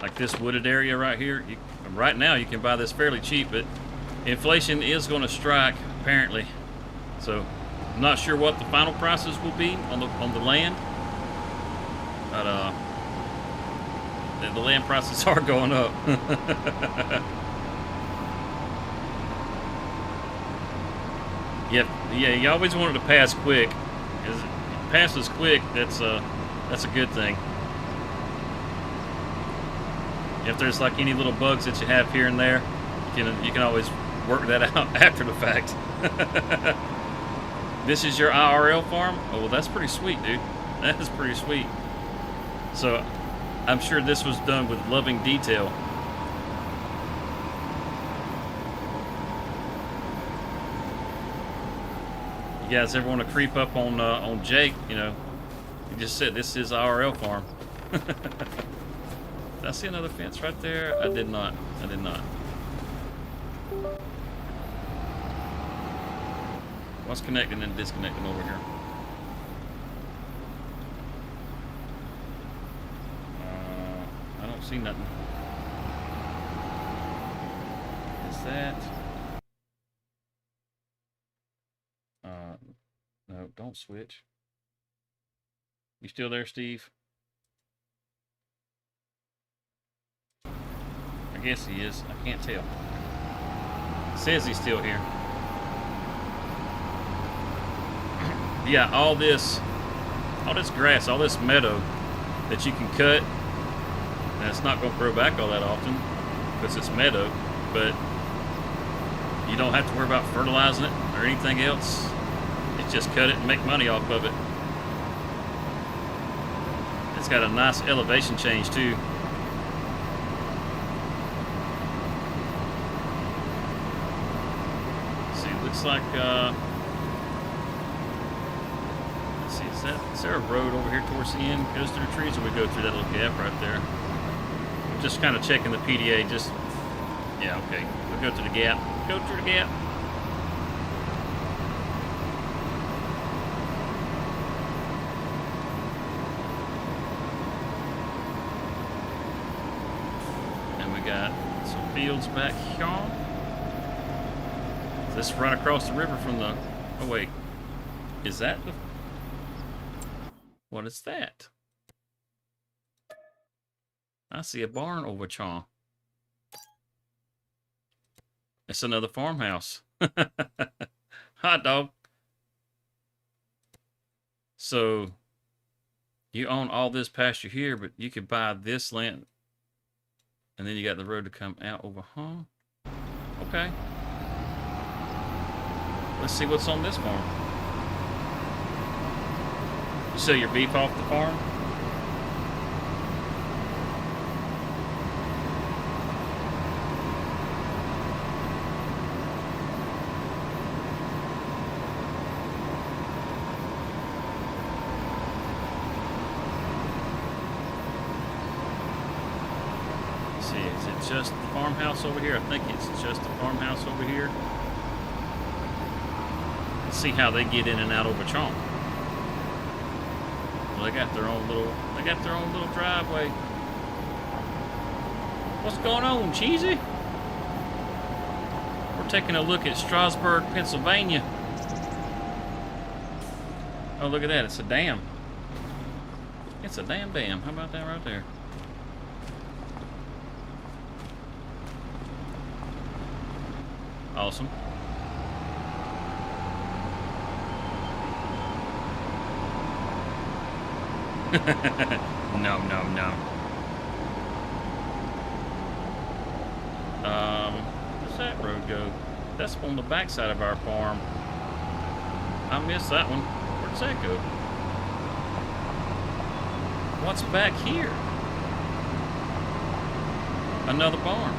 like this wooded area right here, right now you can buy this fairly cheap, but inflation is going to strike apparently. So I'm not sure what the final prices will be on the land, but the land prices are going up. Yeah, you always want it to pass quick. As it passes quick, that's a good thing. If there's like any little bugs that you have here and there, you can always work that out after the fact. This is your IRL farm? Oh, well, that's pretty sweet, dude. That is pretty sweet. So, I'm sure this was done with loving detail. You guys ever want to creep up on Jake? You know, he just said this is IRL farm. Did I see another fence right there? I did not. I did not. What's connecting and disconnecting over here? see nothing. Is that? No, don't switch. You still there, Steve? I guess he is. I can't tell. It says he's still here. Yeah, all this grass, all this meadow that you can cut, and it's not going to grow back all that often because it's meadow, but you don't have to worry about fertilizing it or anything else. It's just cut it and make money off of it. It's got a nice elevation change too. See, it looks like let's see, is there a road over here towards the end? Goes through the trees, or we go through that little gap right there? I'm just kind of checking the PDA. Just yeah, okay. We'll go through the gap. Go through the gap. And we got some fields back here. This is right across the river from the. Oh wait, is that the? What is that? I see a barn over there. It's another farmhouse. Hot dog. So you own all this pasture here, but you could buy this land, and then you got the road to come out over. Huh? Okay. Let's see what's on this farm. You sell your beef off the farm? Let's see, is it just the farmhouse over here? I think it's just the farmhouse over here. Let's see how they get in and out over Chomp. Well, they got their own little driveway. What's going on, Cheesy? We're taking a look at Strasburg, Pennsylvania. Oh, look at that, it's a dam. It's a damn dam. How about that right there? Awesome. No, no, no. Where's that road go? That's on the backside of our farm. I missed that one. Where does that go? What's back here? Another barn.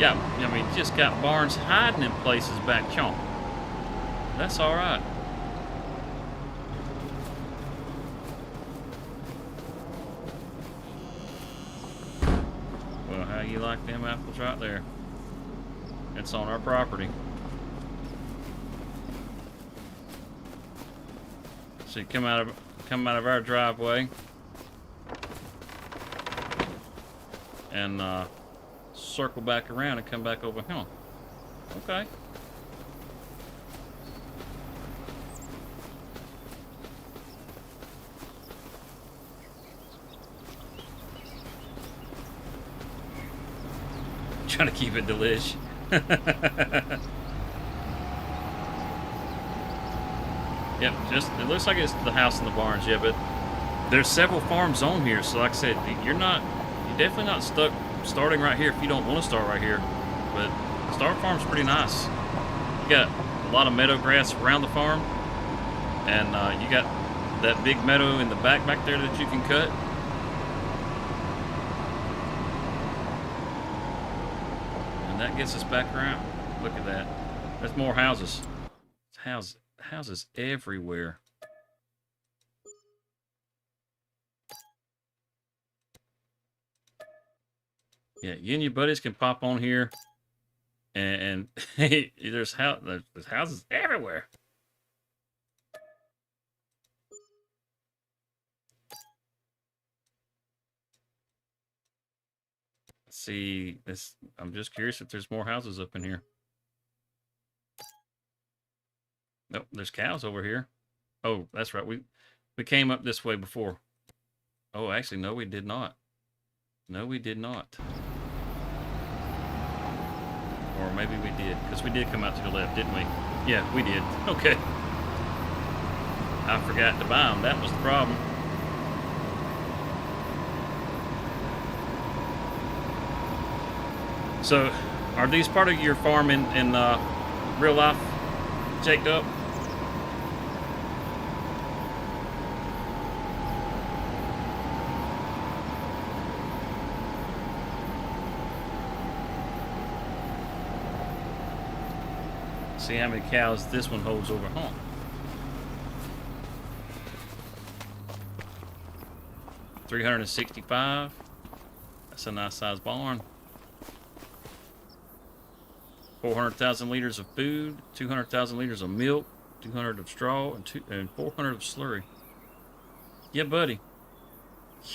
Yeah, I mean, just got barns hiding in places back chomp. That's all right. Well, how you like them apples right there? It's on our property. So you come out of our driveway and circle back around and come back over here. Okay. Trying to keep it delish. Yep, just it looks like it's the house and the barns, yeah, but there's several farms on here, so like I said, you're definitely not stuck starting right here if you don't want to start right here. But Star Farm's pretty nice. You got a lot of meadow grass around the farm, and you got that big meadow in the back there that you can cut. And that gets us back around. Look at that. There's more houses. Houses everywhere. Yeah, you and your buddies can pop on here, and there's houses everywhere. see this. I'm just curious if there's more houses up in here. Nope, there's cows over here. Oh, that's right. We came up this way before. Oh, actually, no, we did not. No, we did not. Or maybe we did, because we did come out to the left, didn't we? Yeah, we did. Okay. I forgot to buy them. That was the problem. So, are these part of your farm in real life, Jake up? See how many cows this one holds over home. $365. That's a nice sized barn. 400,000 liters of food, 200,000 liters of milk, 200 of straw, and 400 of slurry. Yeah, buddy.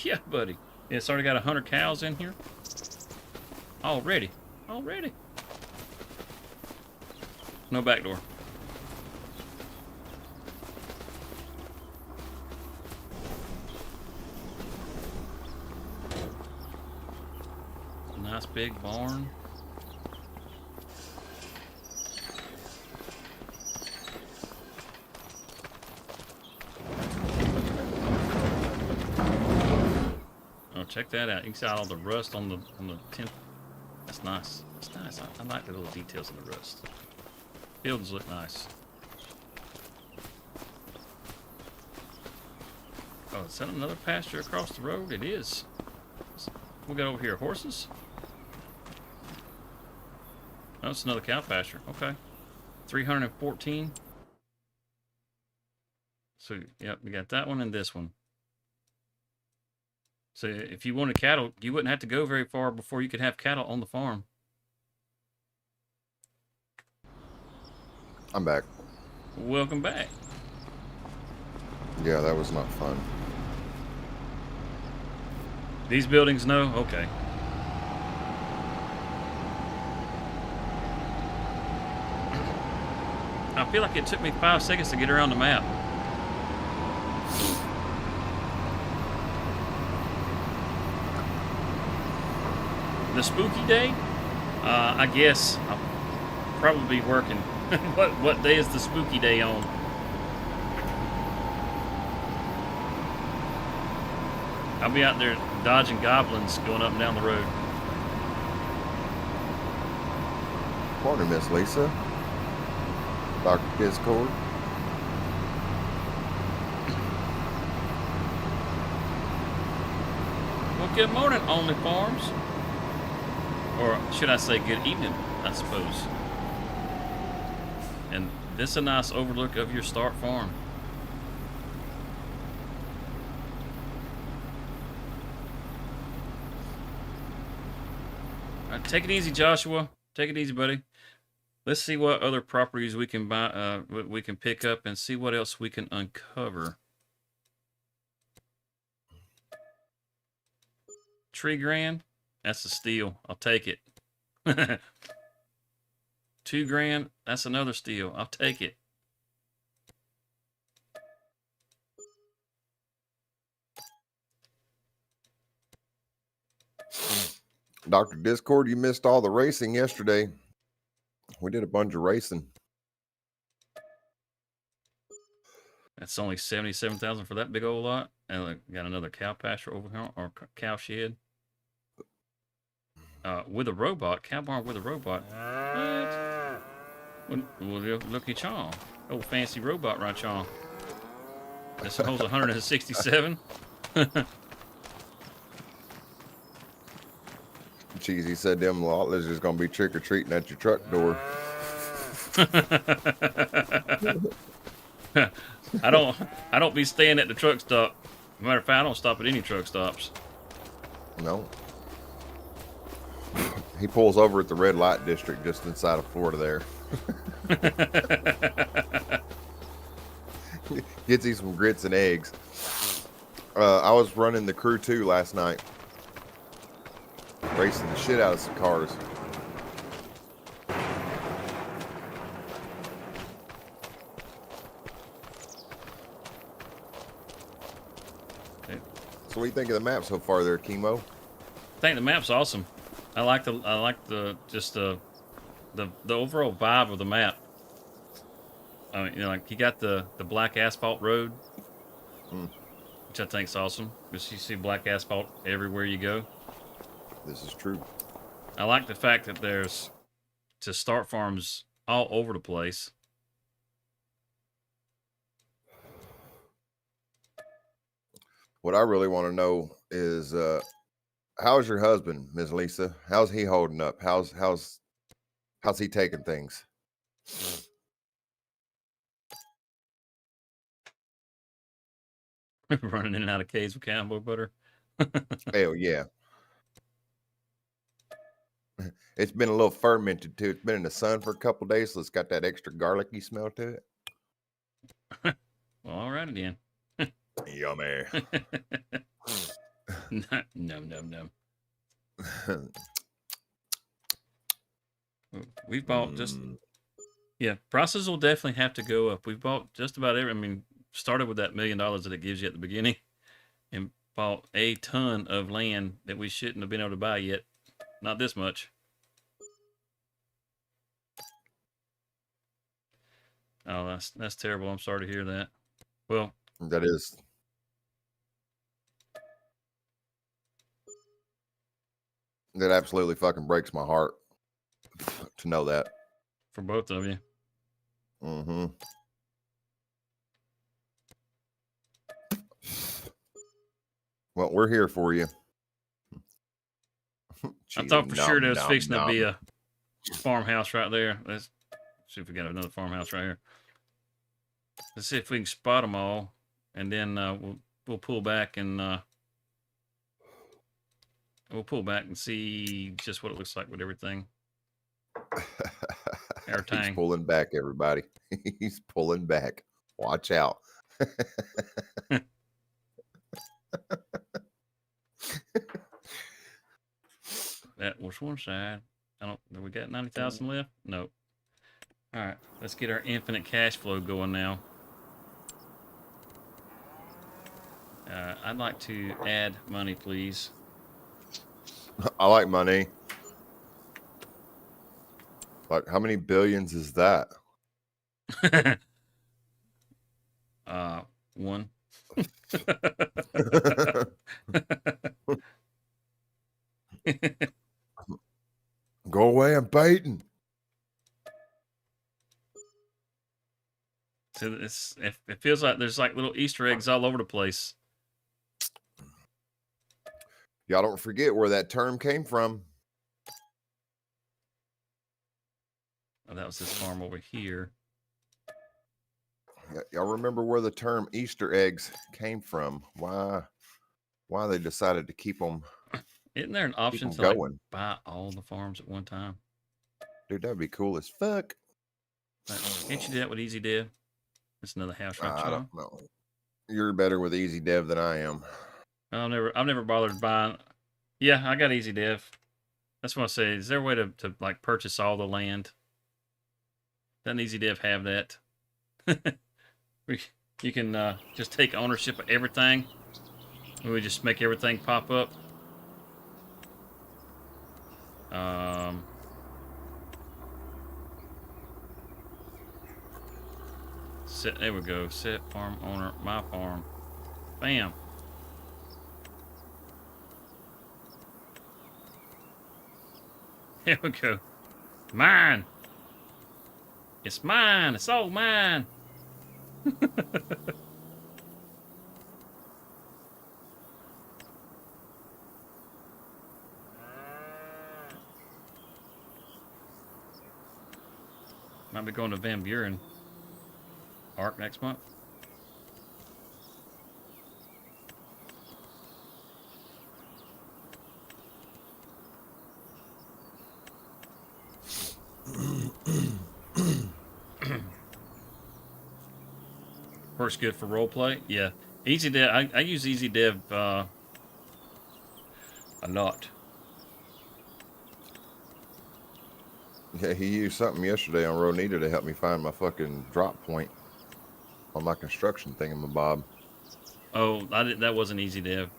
Yeah, buddy. It's already got 100 cows in here. Already. No back door. Nice big barn. Oh, check that out. You can see all the rust on the tent. That's nice. That's nice. I like the little details in the rust. Fields look nice. Oh, is that another pasture across the road? It is. We got over here horses. Oh, it's another cow pasture. Okay. 314. So, yep, we got that one and this one. So, if you wanted cattle, you wouldn't have to go very far before you could have cattle on the farm. I'm back. Welcome back. Yeah, that was not fun. These buildings, no? Okay. I feel like it took me 5 seconds to get around the map. The spooky day? I guess I'll probably be working. What day is the spooky day on? I'll be out there dodging goblins going up and down the road. Morning, Miss Lisa. Dr. Discord. Well, good morning, Only Farms. Or should I say good evening, I suppose. And this is a nice overlook of your start farm. All right, take it easy, Joshua. Take it easy, buddy. Let's see what other properties we can buy, we can pick up, and see what else we can uncover. Tree grand, that's a steal. I'll take it. $2 grand, that's another steal. I'll take it. Dr. Discord, you missed all the racing yesterday. We did a bunch of racing. That's only 77,000 for that big old lot. And got another cow pasture over here, or cow shed. With a robot, cow barn with a robot. What? Well, look at y'all. Old fancy robot right y'all. This holds 167. Cheesy said them lottlers is gonna be trick or treating at your truck door. I don't be staying at the truck stop. Matter of fact, I don't stop at any truck stops. No. He pulls over at the red light district just inside of Florida there. Gets you some grits and eggs. I was running the crew 2 last night. Racing the shit out of some cars. Okay. So what do you think of the map so far there, Chemo? I think the map's awesome. I like the just the overall vibe of the map. I mean, you know, like you got the black asphalt road, which I think's awesome because you see black asphalt everywhere you go. This is true. I like the fact that there's just start farms all over the place. What I really want to know is how's your husband, Ms. Lisa? How's he holding up? How's he taking things? Running in and out of caves with cowboy butter. Hell yeah. It's been a little fermented too. It's been in the sun for a couple days, so it's got that extra garlicky smell to it. Well, all right then. Yummy. No. We've bought just prices will definitely have to go up. We've bought just about every. I mean, started with that $1 million that it gives you at the beginning, and bought a ton of land that we shouldn't have been able to buy yet. Not this much. Oh, that's terrible. I'm sorry to hear that. Well, that absolutely fucking breaks my heart to know that. For both of you. Mm-hmm. Well, we're here for you. I thought for sure there was fixing to be a farmhouse right there. Let's see if we got another farmhouse right here. Let's see if we can spot them all, and then we'll pull back and see just what it looks like with everything. He's pulling back, everybody. He's pulling back. Watch out. That was one side. We got 90,000 left? Nope. All right, let's get our infinite cash flow going now. I'd like to add money, please. I like money. Like, how many billions is that? 1. Go away, I'm baiting. So it feels like there's like little Easter eggs all over the place. Y'all don't forget where that term came from. Oh, that was this farm over here. Y'all remember where the term Easter eggs came from? Why they decided to keep them? Isn't there an option to like buy all the farms at one time? Dude, that'd be cool as fuck. Can't you do that with Easy Dev? It's another house right I don't know. You're better with Easy Dev than I am. I've never bothered buying. Yeah, I got Easy Dev. That's what I say. Is there a way to like purchase all the land? Doesn't Easy Dev have that? You can just take ownership of everything. And we just make everything pop up. There we go. Set farm owner, my farm. Bam. There we go. Mine. It's mine. It's all mine. Might be going to Van Buren Arc next month. Works good for roleplay. Yeah, Easy Dev. I use Easy Dev a lot. Yeah, he used something yesterday on Ronita to help me find my fucking drop point on my construction thingamabob. Oh, I did, that wasn't easy, Dev.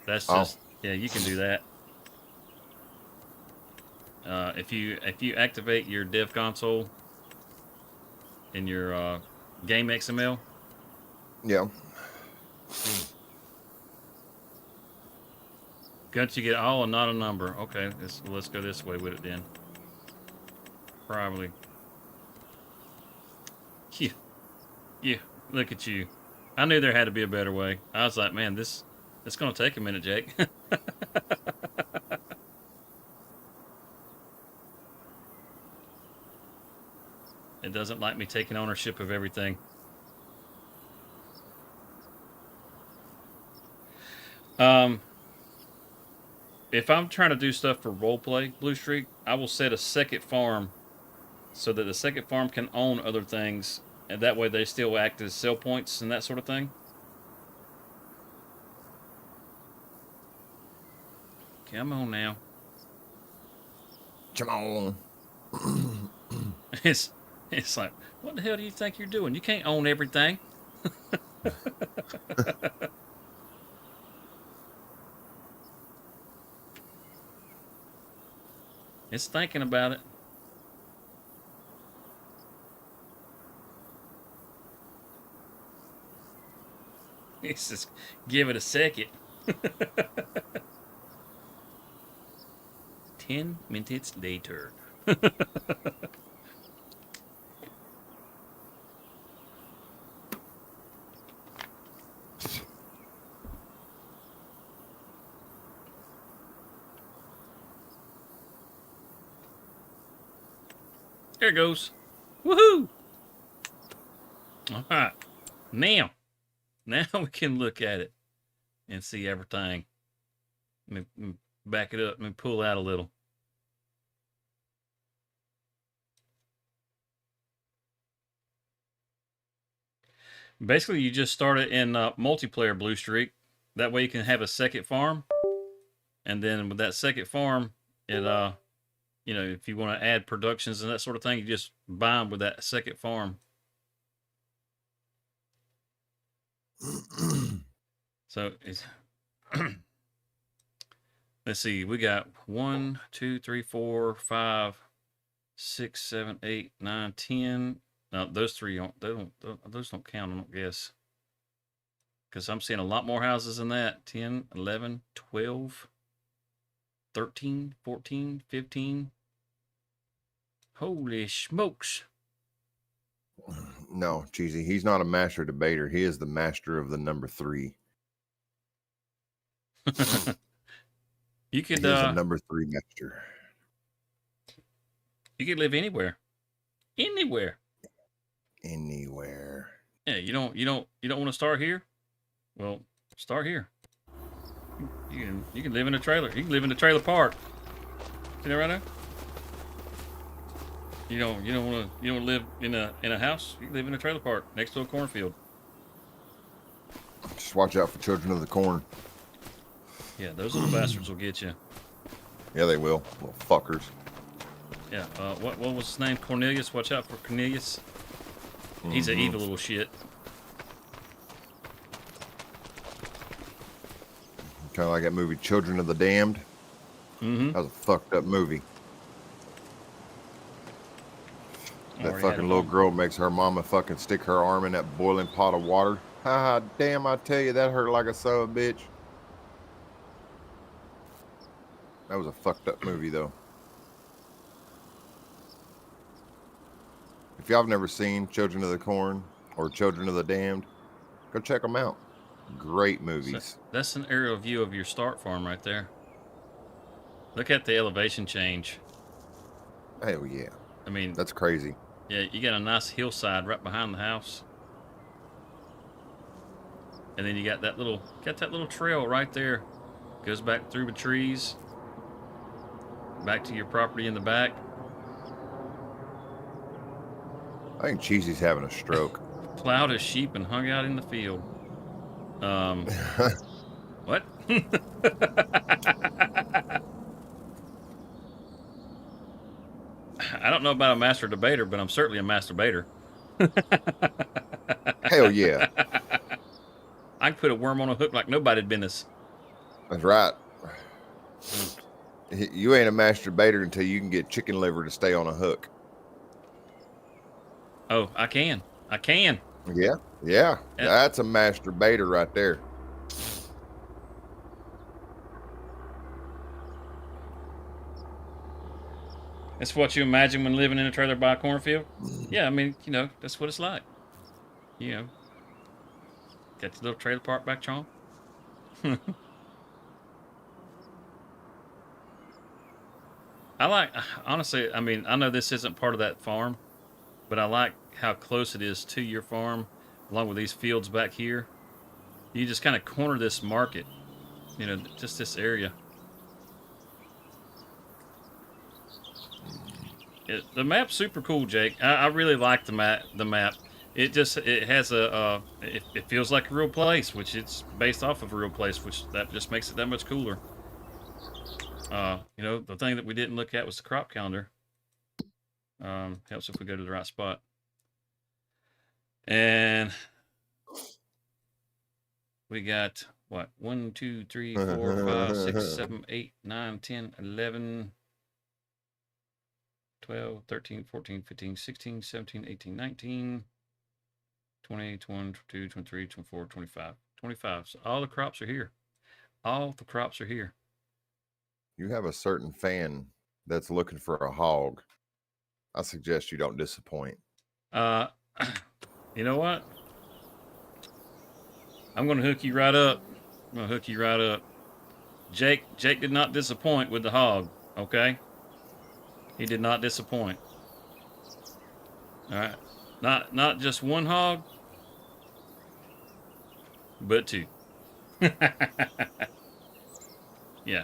That's Oh, just yeah, you can do that. If you activate your dev console in your game XML, yeah. can't you get all and not a number? Okay, let's go this way with it then. Probably. Yeah, yeah. Look at you. I knew there had to be a better way. I was like, man, this it's gonna take a minute, Jake. It doesn't like me taking ownership of everything. Um, if I'm trying to do stuff for roleplay, Blue Streak, I will set a second farm so that the second farm can own other things, and that way they still act as sell points and that sort of thing. Come on now. Come on. It's it's like, what the hell do you think you're doing? You can't own everything. It's thinking about it. It's just give it a second. 10 minutes later. There it goes. Woohoo! All right. Now we can look at it and see everything. Let me back it up. Let me pull out a little. Basically, you just start it in multiplayer Blue Streak. That way you can have a second farm. And then with that second farm, it if you want to add productions and that sort of thing, you just buy them with that second farm. So it's let's see, we got 1, 2, 3, 4, 5, 6, 7, 8, 9, 10. No, those three those don't count, I don't guess. Because I'm seeing a lot more houses than that. 10, 11, 12, 13, 14, 15. Holy smokes. No, Cheesy. He's not a master debater. He is the master of the number 3. You could He is a number 3 master. You could live anywhere. Anywhere. Anywhere. Yeah, you don't want to start here? Well, start here. You can live in a trailer. You can live in a trailer park. See that right now? You don't want to live in a house. You can live in a trailer park next to a cornfield. Just watch out for children of the corn. Yeah, those little bastards will get you. Yeah, they will. Little fuckers. Yeah. What was his name? Cornelius. Watch out for Cornelius. He's an evil little shit. Kind of like that movie Children of the Damned. Mm-hmm. That was a fucked up movie. That fucking little girl makes her mama fucking stick her arm in that boiling pot of water. Ha damn, I tell you, that hurt like a son of a bitch. That was a fucked up movie, though. If y'all have never seen Children of the Corn or Children of the Damned, go check them out. Great movies. So that's an aerial view of your start farm right there. Look at the elevation change. Hell yeah. I mean, that's crazy. Yeah, you got a nice hillside right behind the house. And then you got that little trail right there. Goes back through the trees. Back to your property in the back. I think Cheesy's having a stroke. Plowed his sheep and hung out in the field. What? I don't know about a master debater, but I'm certainly a masturbator. Hell yeah. I can put a worm on a hook like nobody'd business. That's right. You ain't a masturbator until you can get chicken liver to stay on a hook. Oh, I can. I can. Yeah. Yeah. Uh, That's a masturbator right there. That's what you imagine when living in a trailer by a cornfield? Yeah, I mean, you know, that's what it's like. You know, got the little trailer park back home. I like, honestly, I mean, I know this isn't part of that farm, but I like how close it is to your farm, along with these fields back here. You just kind of corner this market, you know, just this area. The map's super cool, Jake. I really like the map. The map. It has it feels like a real place, which it's based off of a real place, which that just makes it that much cooler. You know, the thing that we didn't look at was the crop calendar. Helps if we go to the right spot. And we got what? 1, 2, 3, 4, 5, 6, 7, 8, 9, 10, 11, 12, 13, 14, 15, 16, 17, 18, 19, 20, 21, 22, 23, 24, 25. 25. So all the crops are here. All the crops are here. You have a certain fan that's looking for a hog. I suggest you don't disappoint. You know what? I'm going to hook you right up. I'm going to hook you right up. Jake did not disappoint with the hog, okay? He did not disappoint. All right. Not just one hog, but two. Yeah.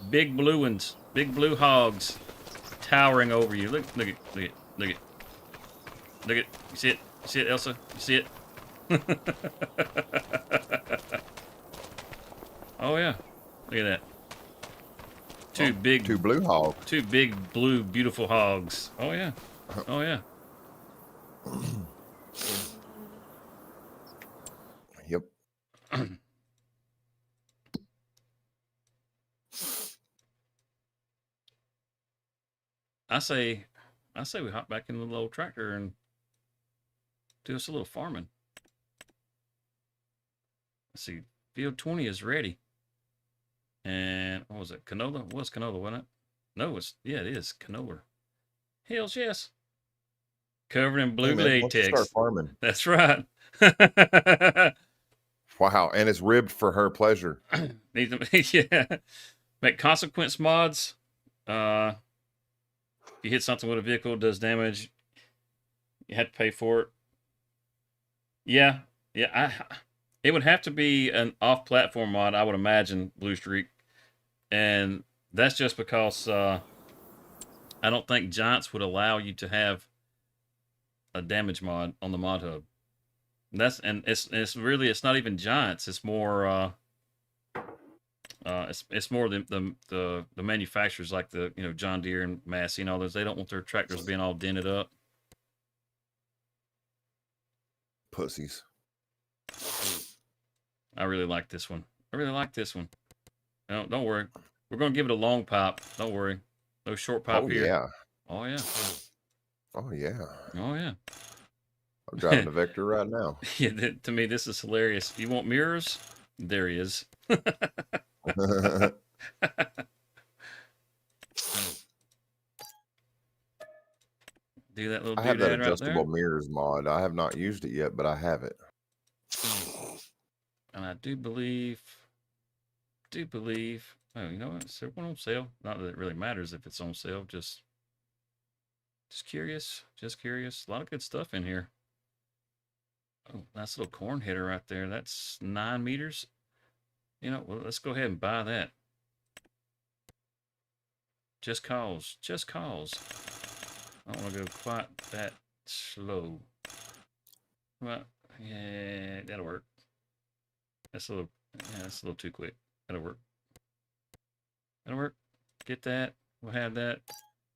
Big blue ones, big blue hogs towering over you. Look at look at. You see it? You see it, Elsa? You see it? Oh yeah. Look at that. Two blue hogs. Two big blue beautiful hogs. Oh yeah. Oh yeah. Yep. I say we hop back in the little old tractor and do us a little farming. Let's see. Field 20 is ready. And what was it? Canola? It was canola, wasn't it? No, it is canola. Hells yes. Covered in blue latex. Start farming. That's right. Wow, and it's ribbed for her pleasure. Yeah. Make consequence mods. If you hit something with a vehicle, it does damage. You have to pay for it. Yeah. It would have to be an off-platform mod, I would imagine, Blue Streak. And that's just because I don't think Giants would allow you to have a damage mod on the mod hub. It's really not even Giants. It's more it's more the manufacturers like the John Deere and Massey and all those. They don't want their tractors being all dented up. Pussies. I really like this one. No, don't worry. We're gonna give it a long pipe. Don't worry. No short pipe here. Yeah. Oh yeah. Oh yeah. Oh yeah. I'm driving the Vector right now. Yeah, to me this is hilarious. You want mirrors? There he is. Do that little. I have that adjustable right mirrors mod. I have not used it yet, but I have it. And I do believe. Oh, you know what? Is there one on sale? Not that it really matters if it's on sale. Just curious. A lot of good stuff in here. Oh, nice little corn header right there. That's 9 meters. You know, well, let's go ahead and buy that. Just cause. I don't want to go quite that slow. Well, yeah, that'll work. That's a little too quick. That'll work. Get that. We'll have that.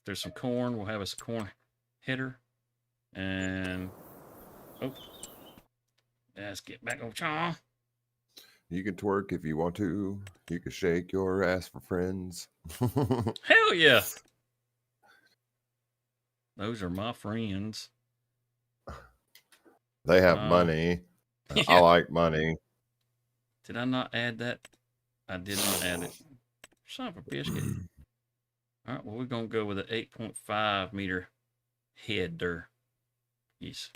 there's some corn. We'll have us a corn header. And oh, let's get back on Chong. You can twerk if you want to. You can shake your ass for friends. Hell yeah. Those are my friends. They have money. Yeah. I like money. Did I not add that? I did not add it. Son of a biscuit. All right, well, we're going to go with an 8.5 meter header. Yes.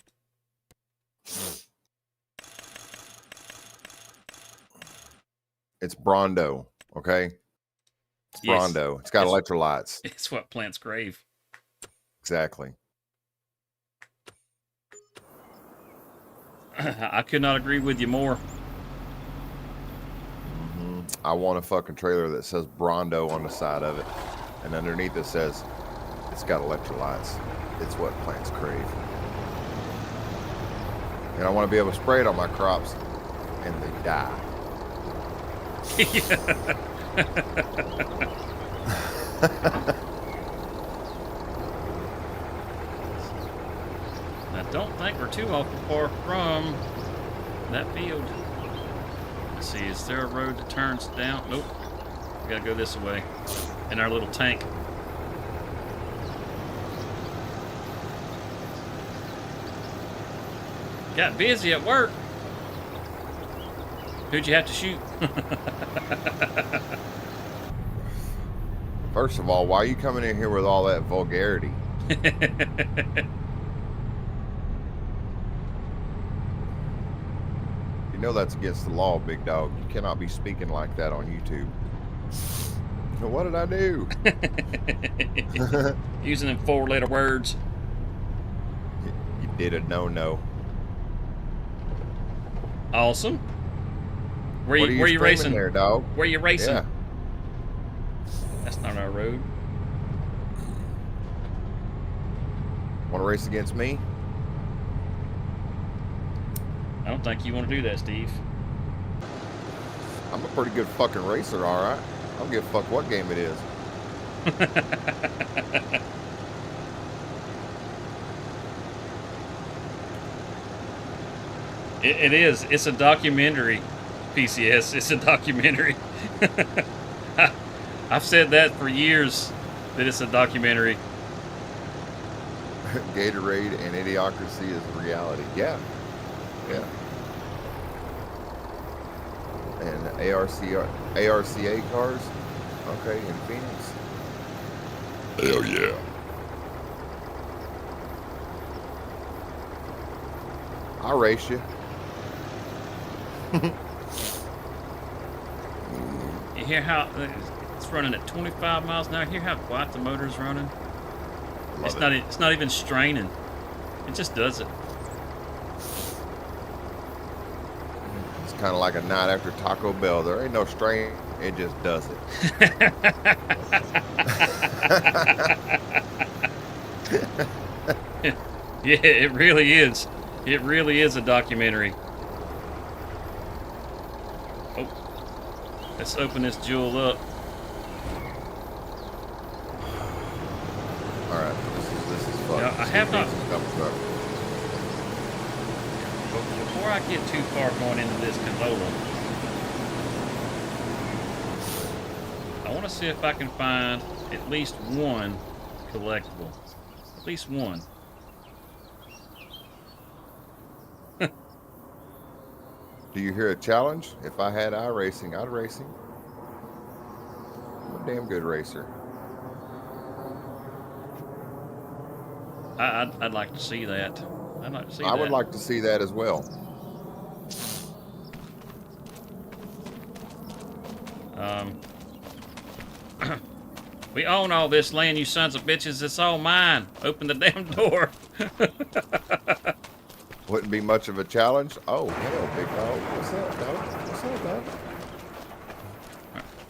It's Brondo, okay? It's Brondo. It's got electrolytes. It's what plants crave. Exactly. I could not agree with you more. I want a fucking trailer that says Brondo on the side of it. And underneath it says, it's got electrolytes. It's what plants crave. And I want to be able to spray it on my crops and they die. I don't think we're too awful far from that field. Let's see, is there a road that turns down? Nope. We gotta go this way. In our little tank. Got busy at work. Who'd you have to shoot? First of all, why are you coming in here with all that vulgarity? You know that's against the law, big dog. You cannot be speaking like that on YouTube. So what did I do? Using them 4-letter words. You did a no-no. Awesome. Where you you racing there, dog? Where you racing? Yeah. That's not our road. Want to race against me? I don't think you want to do that, Steve. I'm a pretty good fucking racer, all right. I don't give a fuck what game it is. It is. It's a documentary, PCS. It's a documentary. I've said that for years, that it's a documentary. Gatorade and Idiocracy is reality. Yeah. Yeah. And ARCA cars. Okay, in Phoenix. Hell yeah. I'll race you. You hear how it's running at 25 miles an hour? Hear how quiet the motor's running? It's not even straining. It just does it. It's kind of like a night after Taco Bell. There ain't no strain. It just does it. Yeah, it really is. It really is a documentary. Oh, let's open this jewel up. All right, this is fun. Now, I have not. Before I get too far going into this canola, I want to see if I can find at least one collectible. At least one. Do you hear a challenge? If I had iRacing, I'd race him. I'm a damn good racer. I'd like to see that. I'd like to see that. I would like to see that as well. We own all this land, you sons of bitches. It's all mine. Open the damn door. Wouldn't be much of a challenge. Oh, hell, big dog. What's up, dog? What's up, dog?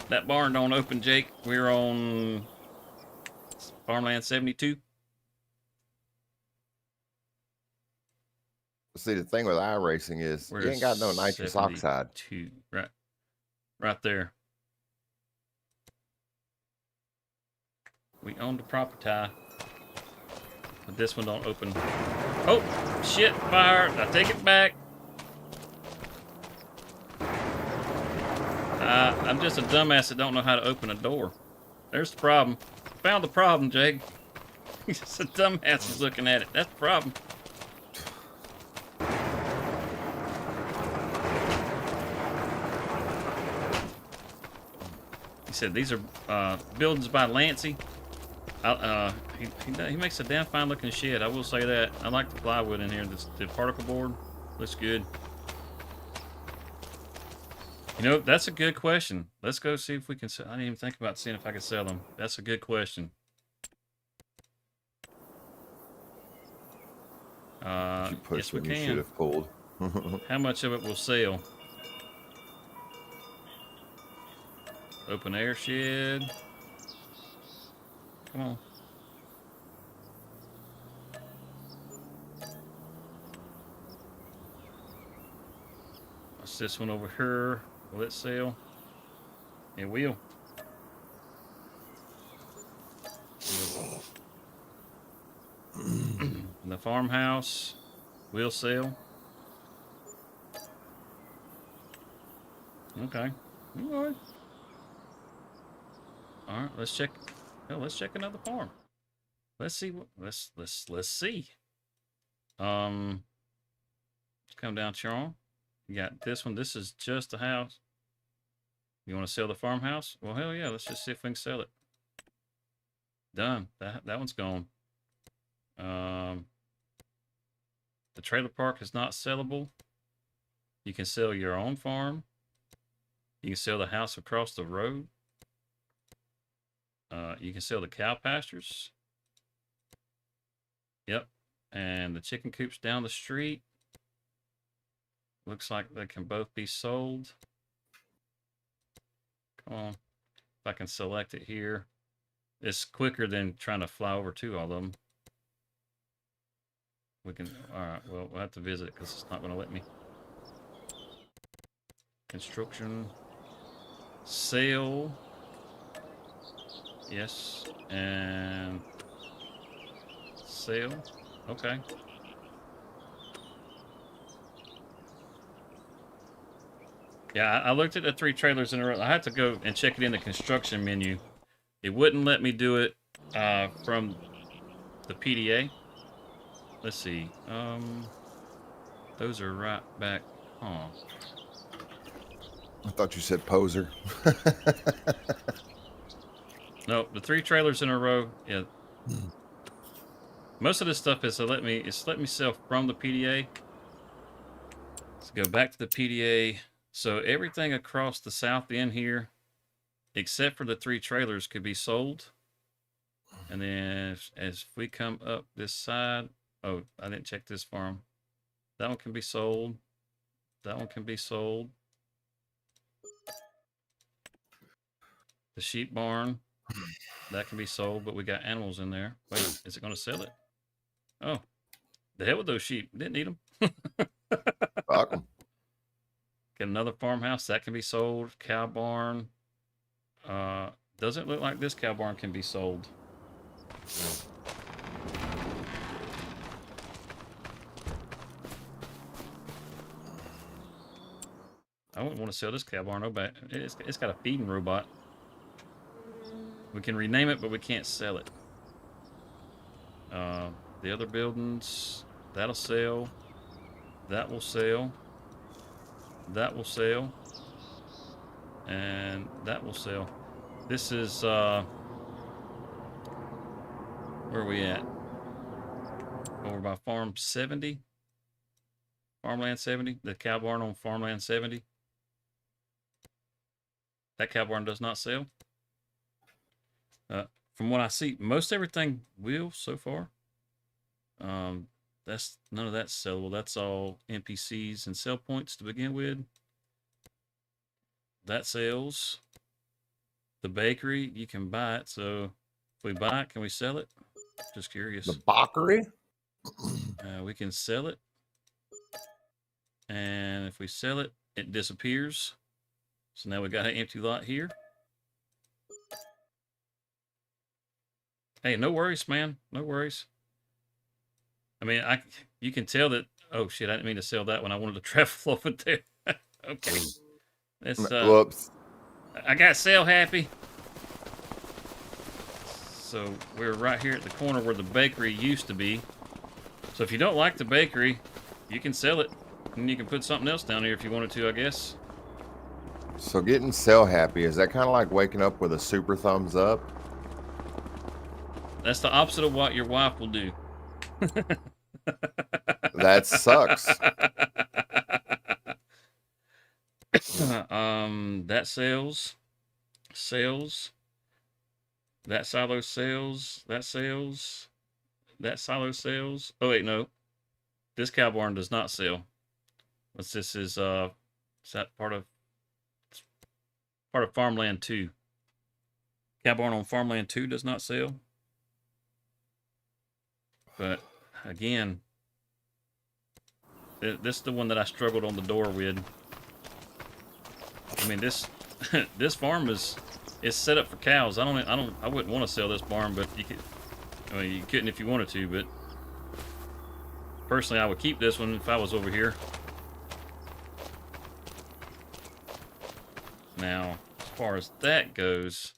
That barn don't open, Jake. We're on Farmland 72. See, the thing with iRacing is you ain't got no nitrous oxide. Right there. We own the property. But this one don't open. Oh, shit, fire. I take it back. I'm just a dumbass that don't know how to open a door. There's the problem. Found the problem, Jake. He's just a dumbass who's looking at it. That's the problem. He said these are buildings by Lancey. He makes a damn fine looking shed. I will say that. I like the plywood in here. The particle board looks good. You know, that's a good question. Let's go see if we can sell. I didn't even think about seeing if I could sell them. That's a good question. Yes, we can. You should have pulled. How much of it will sell? Open air shed. Come on. What's this one over here? Will it sell? It will. The farmhouse will sell. Okay. All right. All right. Let's check. Oh, let's check another farm. Let's see what. Let's see. Let's come down, Charles. You got this one. This is just a house. You want to sell the farmhouse? Well, hell yeah. Let's just see if we can sell it. Done. That one's gone. The trailer park is not sellable. You can sell your own farm. You can sell the house across the road. You can sell the cow pastures. Yep. And the chicken coops down the street. Looks like they can both be sold. Come on. If I can select it here. It's quicker than trying to fly over to all of them. We can, all right, well, we'll have to visit because it's not going to let me. Construction. Sale. Yes. And sale. Okay. Yeah, I looked at the 3 trailers in a row. I had to go and check it in the construction menu. It wouldn't let me do it from the PDA. Let's see. Those are right back. Oh. I thought you said poser. No, the 3 trailers in a row. Yeah. Most of this stuff is let me sell from the PDA. Let's go back to the PDA. So everything across the south end here, except for the 3 trailers, could be sold. And then as we come up this side, oh, I didn't check this farm. That one can be sold. That one can be sold. The sheep barn, that can be sold, but we got animals in there. Wait, is it going to sell it? Oh, the hell with those sheep. Didn't need them. Fuck 'em. Get another farmhouse. That can be sold. Cow barn. Doesn't look like this cow barn can be sold. I wouldn't want to sell this cow barn. No, but it's got a feeding robot. We can rename it, but we can't sell it. The other buildings, that'll sell. That will sell. That will sell. And that will sell. This is, where are we at? Over by Farm 70. Farmland 70. The cow barn on Farmland 70. That cow barn does not sell. From what I see, most everything will so far. That's none of that's sellable. That's all NPCs and sell points to begin with. That sells. The bakery, you can buy it. So if we buy it, can we sell it? Just curious. The bakery? We can sell it. And if we sell it, it disappears. So now we got an empty lot here. Hey, no worries, man. No worries. I mean, you can tell that. Oh shit! I didn't mean to sell that one. I wanted to travel over there. Okay, let's. Whoops. I got sale happy. So we're right here at the corner where the bakery used to be. So if you don't like the bakery, you can sell it, and you can put something else down here if you wanted to, I guess. So getting sell happy, is that kind of like waking up with a super thumbs up? That's the opposite of what your wife will do. That sucks. That sells. Sales. That silo sells. That sells. That silo sells. Oh wait, no. This cow barn does not sell. What's this is that part of farmland 2. Cow barn on farmland 2 does not sell. But again, this is the one that I struggled on the door with. I mean, this this farm is set up for cows. I wouldn't want to sell this barn, but you could. I mean, you couldn't if you wanted to, but personally, I would keep this one if I was over here. Now, as far as that goes,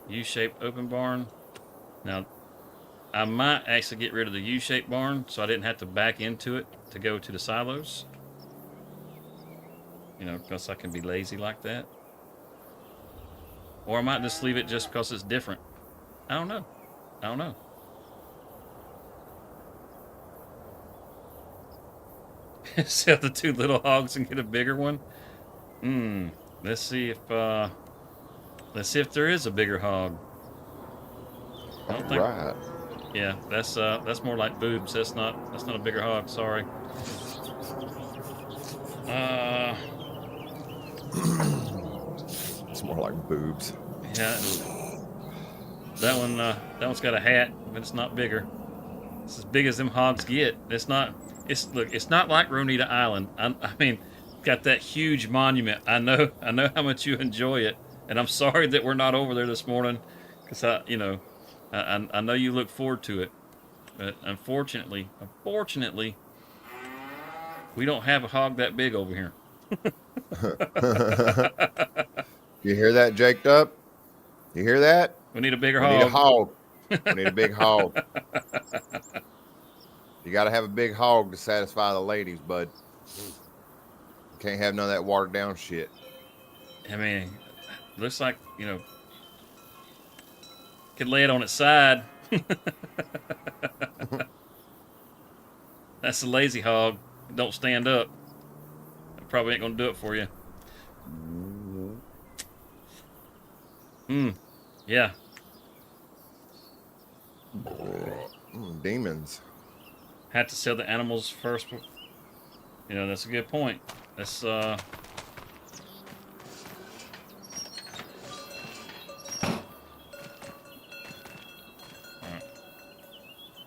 U-shaped open barn. Now, I might actually get rid of the U-shaped barn so I didn't have to back into it to go to the silos. You know, because I can be lazy like that. Or I might just leave it just because it's different. I don't know. I don't know. Sell the 2 little hogs and get a bigger one. Let's see if there is a bigger hog. I don't think. Right. Yeah, that's more like boobs. That's not a bigger hog. Sorry. It's more like boobs. Yeah. That one's got a hat, but it's not bigger. It's as big as them hogs get. It's not. It's not like Ronita Island. I mean, got that huge monument. I know how much you enjoy it, and I'm sorry that we're not over there this morning, because I know you look forward to it, but unfortunately, we don't have a hog that big over here. You hear that, Jaked Up? You hear that? We need a bigger We hog. need a hog. We need a big hog. You got to have a big hog to satisfy the ladies, bud. Can't have none of that watered down shit. I mean, looks like, could lay it on its side. That's a lazy hog. Don't stand up. I probably ain't gonna do it for you. Yeah. Demons. Had to sell the animals first. That's a good point. Let's Alright.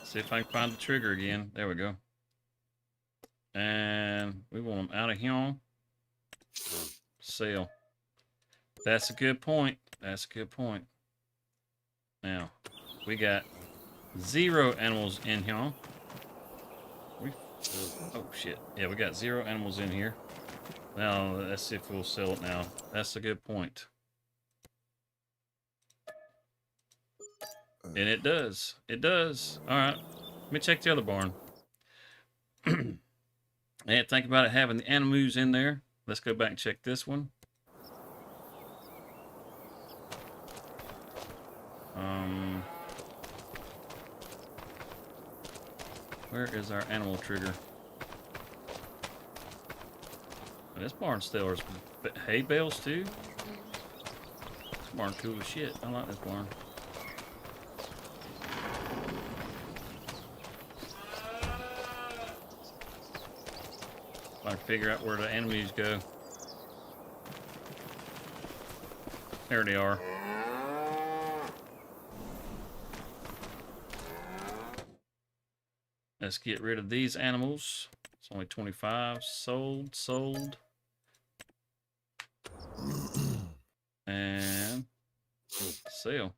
See if I can find the trigger again. There we go. And we want them out of here. Sale. That's a good point. That's a good point. Now, we got 0 animals in here. Oh shit. Yeah, we got 0 animals in here. Now, let's see if we'll sell it now. That's a good point. And it does. It does. Alright. Let me check the other barn. I didn't think about it having the animals in there. Let's go back and check this one. Where is our animal trigger? Oh, this barn still has hay bales too. This barn cool as shit. I like this barn. I can figure out where the enemies go. There they are. Let's get rid of these animals. It's only 25. Sold. And sell.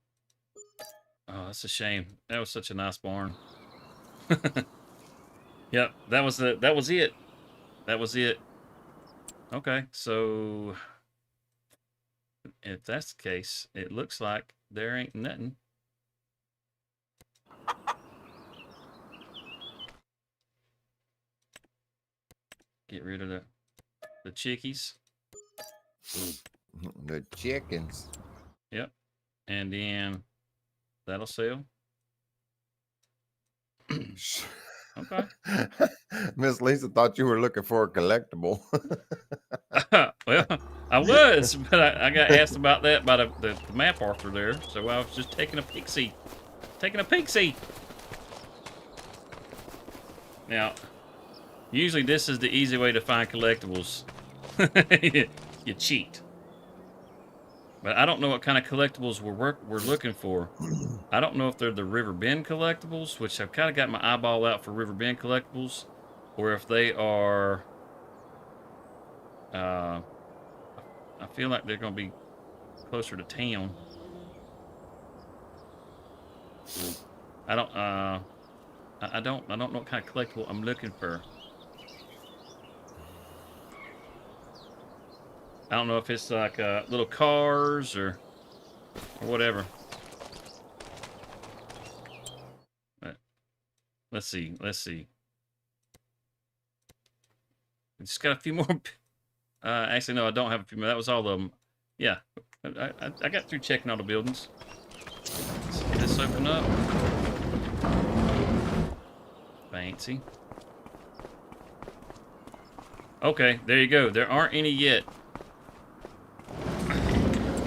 Oh, that's a shame. That was such a nice barn. Yep, that was it. That was it. Okay, so if that's the case, it looks like there ain't nothing. Get rid of the chickies. The chickens. Yep. And then that'll sell. Okay. Miss Lisa thought you were looking for a collectible. Well, I was, but I got asked about that by the map author there, so I was just taking a peek-see. Now, usually this is the easy way to find collectibles. You cheat. But I don't know what kind of collectibles we're looking for. I don't know if they're the River Bend collectibles, which I've kind of got my eyeball out for River Bend collectibles, or if they are... I feel like they're going to be closer to town. I don't know what kind of collectible I'm looking for. I don't know if it's like little cars or whatever. But let's see. We just got a few more. Actually, no, I don't have a few more. That was all of them. Yeah, I got through checking all the buildings. Let's get this open up. Fancy. Okay, there you go. There aren't any yet.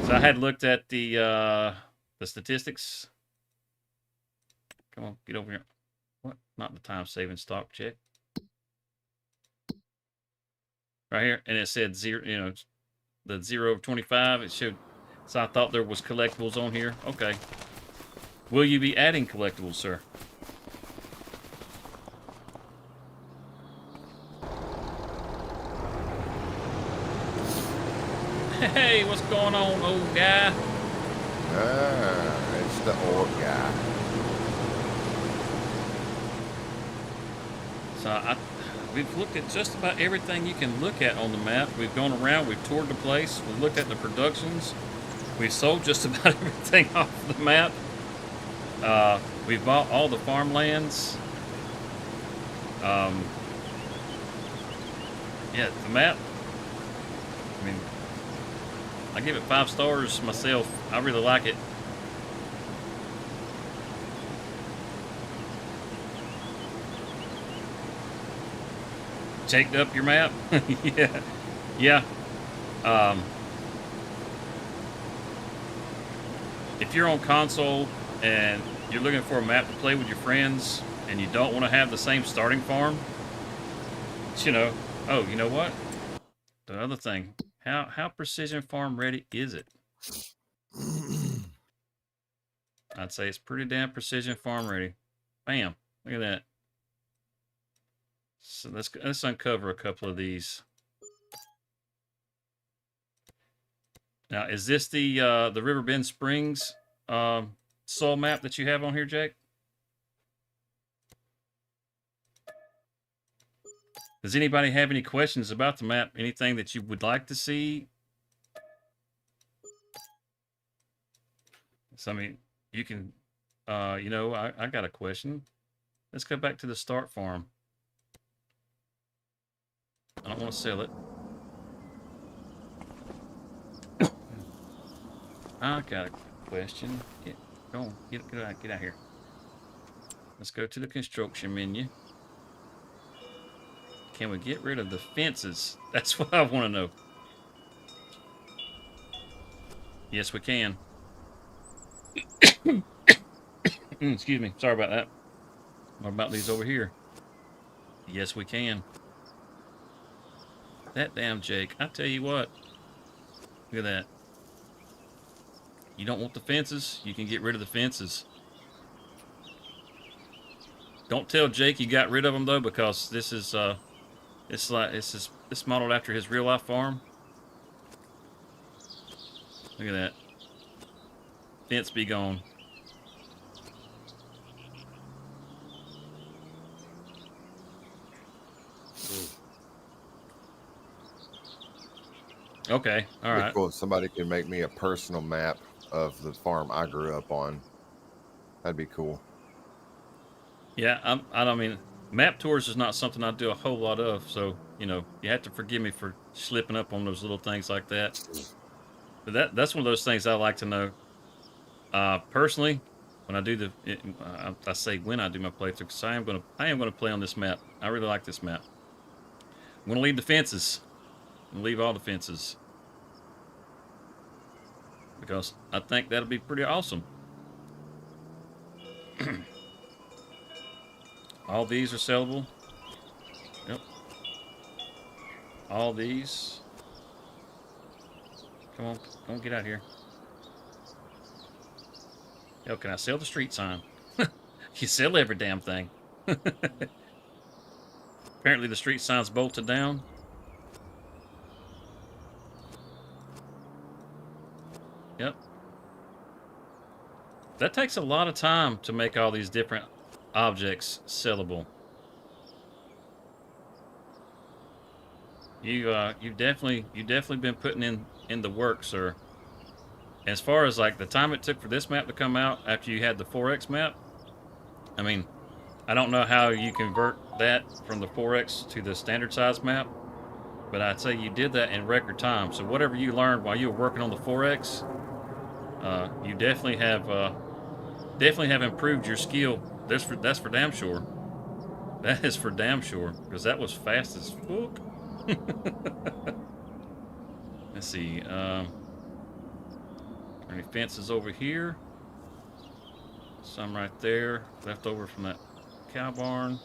So I had looked at the statistics. Come on, get over here. What? Not the time saving stock check. Right here, and it said 0. You know, the 0 of 25. It showed. So I thought there was collectibles on here. Okay. Will you be adding collectibles, sir? Hey, what's going on, old guy? It's the old guy. So we've looked at just about everything you can look at on the map. We've gone around, we've toured the place, we've looked at the productions. We've sold just about everything off the map. We've bought all the farmlands. Yeah, the map. I mean, I give it 5 stars myself. I really like it. Checked up your map? Yeah. If you're on console and you're looking for a map to play with your friends and you don't want to have the same starting farm, but, you know, oh, you know what? The other thing, how precision farm ready is it? I'd say it's pretty damn precision farm ready. Bam, look at that. So let's uncover a couple of these. Now, is this the River Bend Springs soil map that you have on here, Jake? Does anybody have any questions about the map? Anything that you would like to see? So, I mean, you can, you know, I got a question. Let's go back to the start farm. I don't want to sell it. I got a question. Go on, get out here. Let's go to the construction menu. Can we get rid of the fences? That's what I want to know. Yes, we can. Excuse me. Sorry about that. What about these over here? Yes, we can. That damn Jake. I tell you what. Look at that. You don't want the fences? You can get rid of the fences. Don't tell Jake you got rid of them though, because this is it's modeled after his real life farm. Look at that. Fence be gone. Okay, all It'd be right. cool if somebody could make me a personal map of the farm I grew up on. That'd be cool. Yeah, I don't mean map tours is not something I do a whole lot of, so you know you have to forgive me for slipping up on those little things like that. But that's one of those things I like to know. Personally, when I do I say when I do my playthrough, because I am gonna play on this map. I really like this map. I'm gonna leave the fences. I'm gonna leave all the fences because I think that'll be pretty awesome. All these are sellable. Yep. All these. Come on, get out here. Yo, can I sell the street sign? You sell every damn thing. Apparently the street sign's bolted down. Yep. That takes a lot of time to make all these different objects sellable. You've definitely been putting in the work, sir. As far as like the time it took for this map to come out after you had the 4X map, I mean, I don't know how you convert that from the 4X to the standard size map, but I'd say you did that in record time. So whatever you learned while you were working on the 4X, you definitely have improved your skill. That's for damn sure. That is for damn sure, because that was fast as fuck. Let's see. Are any fences over here? Some right there, left over from that cow barn.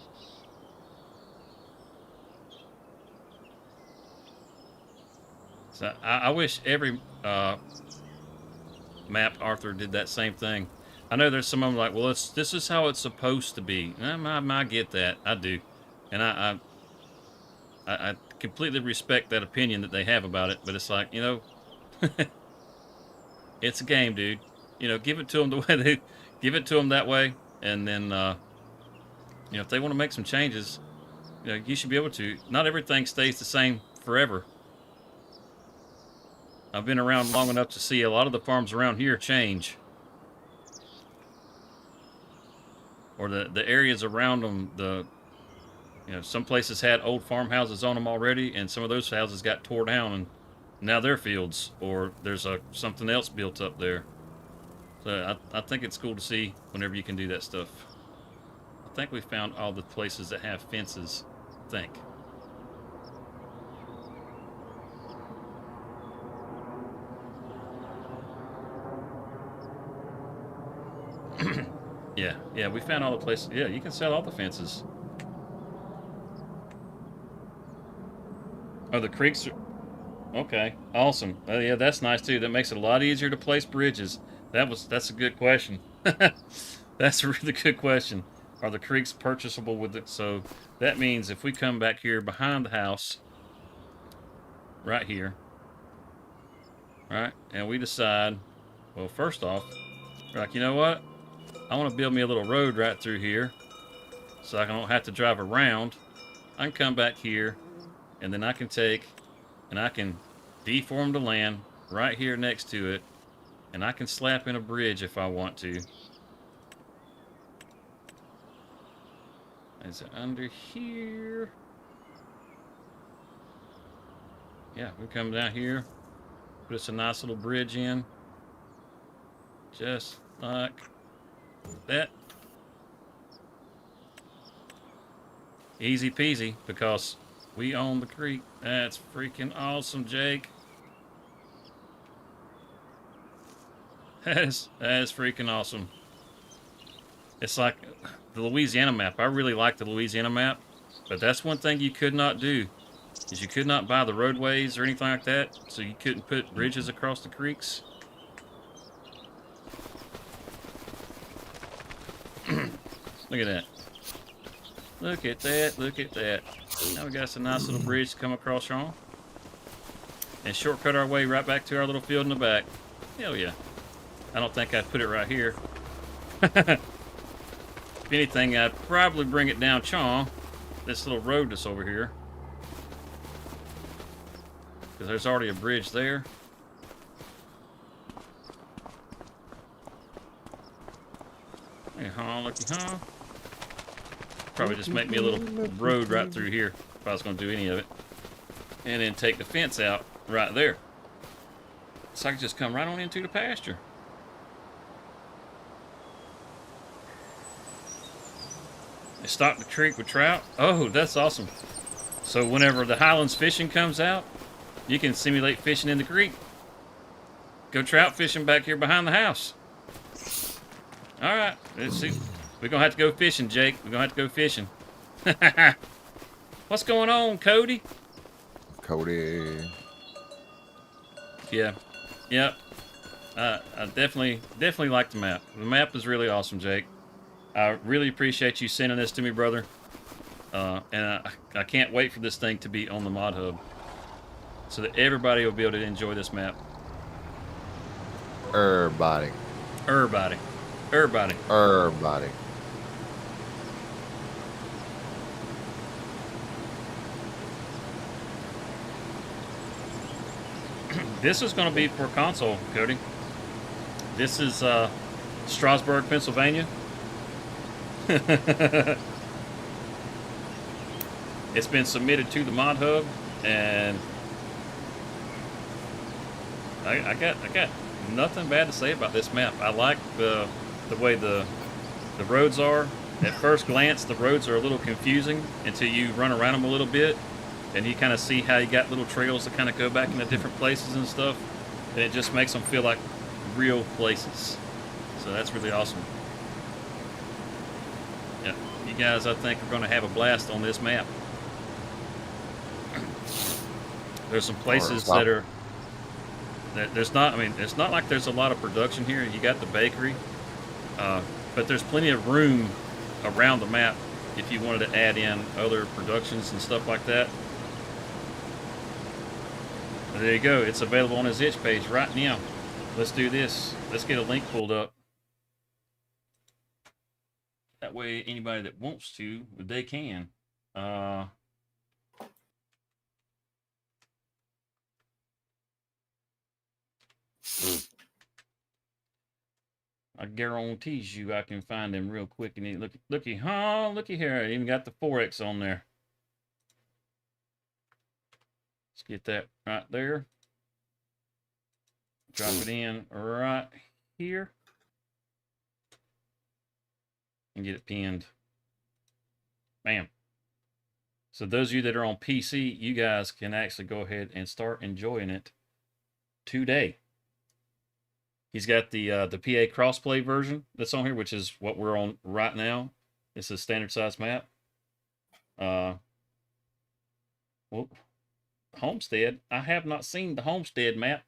So I wish every map Arthur did that same thing. I know there's some of them like, well, this is how it's supposed to be. I get that. I do, and I completely respect that opinion that they have about it. But it's like, you know, it's a game, dude. You know, give it to them the way they give it to them that way, and then you know, if they want to make some changes, you know, you should be able to. Not everything stays the same forever. I've been around long enough to see a lot of the farms around here change. Or the areas around them, you know, some places had old farmhouses on them already, and some of those houses got tore down, and now they're fields, or there's something else built up there. So I think it's cool to see whenever you can do that stuff. I think we found all the places that have fences, I think. Yeah, we found all the places. Yeah, you can sell all the fences. Oh, the creeks are... Okay, awesome. Yeah, that's nice too. That makes it a lot easier to place bridges. That's a good question. That's a really good question. Are the creeks purchasable with it? So that means if we come back here behind the house, right here, right, and we decide, well, first off, we're like, you know what? I want to build me a little road right through here so I don't have to drive around. I can come back here, and then I can take and I can deform the land right here next to it, and I can slap in a bridge if I want to. Is it under here? Yeah, we come down here, put us a nice little bridge in, just like that. Easy peasy, because we own the creek. That's freaking awesome, Jake. That is freaking awesome. It's like the Louisiana map. I really like the Louisiana map, but that's one thing you could not do, is you could not buy the roadways or anything like that, so you couldn't put bridges across the creeks. Look at that. Look at that, look at that. Now we got us a nice little bridge to come across on. And shortcut our way right back to our little field in the back. Hell yeah. I don't think I'd put it right here. If anything, I'd probably bring it down Chaw, this little road that's over here. Because there's already a bridge there. Hey, looky, Probably just make me a little road right through here if I was going to do any of it. And then take the fence out right there. So I can just come right on into the pasture. They stocked the creek with trout. Oh, that's awesome. So whenever the Highlands fishing comes out, you can simulate fishing in the creek. Go trout fishing back here behind the house. All right, let's see. We're going to have to go fishing, Jake. We're going to have to go fishing. What's going on, Cody? Cody. Yeah. Yep. I definitely like the map. The map is really awesome, Jake. I really appreciate you sending this to me, brother. And I can't wait for this thing to be on the Mod Hub so that everybody will be able to enjoy this map. Everybody. This is going to be for console, Cody. This is Strasburg, Pennsylvania. It's been submitted to the Mod Hub, and I got nothing bad to say about this map. I like the way the roads are. At first glance, the roads are a little confusing until you run around them a little bit, and you kind of see how you got little trails that kind of go back into different places and stuff, and it just makes them feel like real places. So that's really awesome. Yeah, you guys, I think, are going to have a blast on this map. There's some places that are... There's not, I mean, it's not like there's a lot of production here. You got the bakery, but there's plenty of room around the map if you wanted to add in other productions and stuff like that. There you go. It's available on his itch page right now. Let's do this. Let's get a link pulled up. That way, anybody that wants to, they can. I guarantees you I can find them real quick. And looky here. I even got the 4X on there. Let's get that right there. Drop it in right here. And get it pinned. Bam. So those of you that are on PC, you guys can actually go ahead and start enjoying it today. He's got the PA crossplay version that's on here, which is what we're on right now. It's a standard size map. Well, Homestead. I have not seen the Homestead map.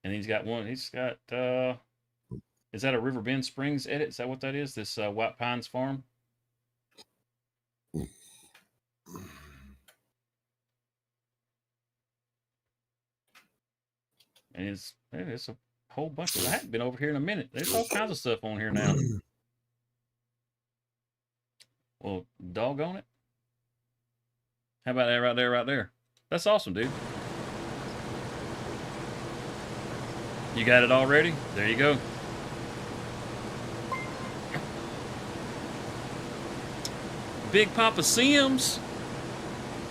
And he's got one. He's got, is that a River Bend Springs edit? Is that what that is? This White Pines Farm? And it's a whole bunch of... I haven't been over here in a minute. There's all kinds of stuff on here now. Well, doggone it. How about that right there, right there? That's awesome, dude. You got it all ready? There you go. Big Papa Sims.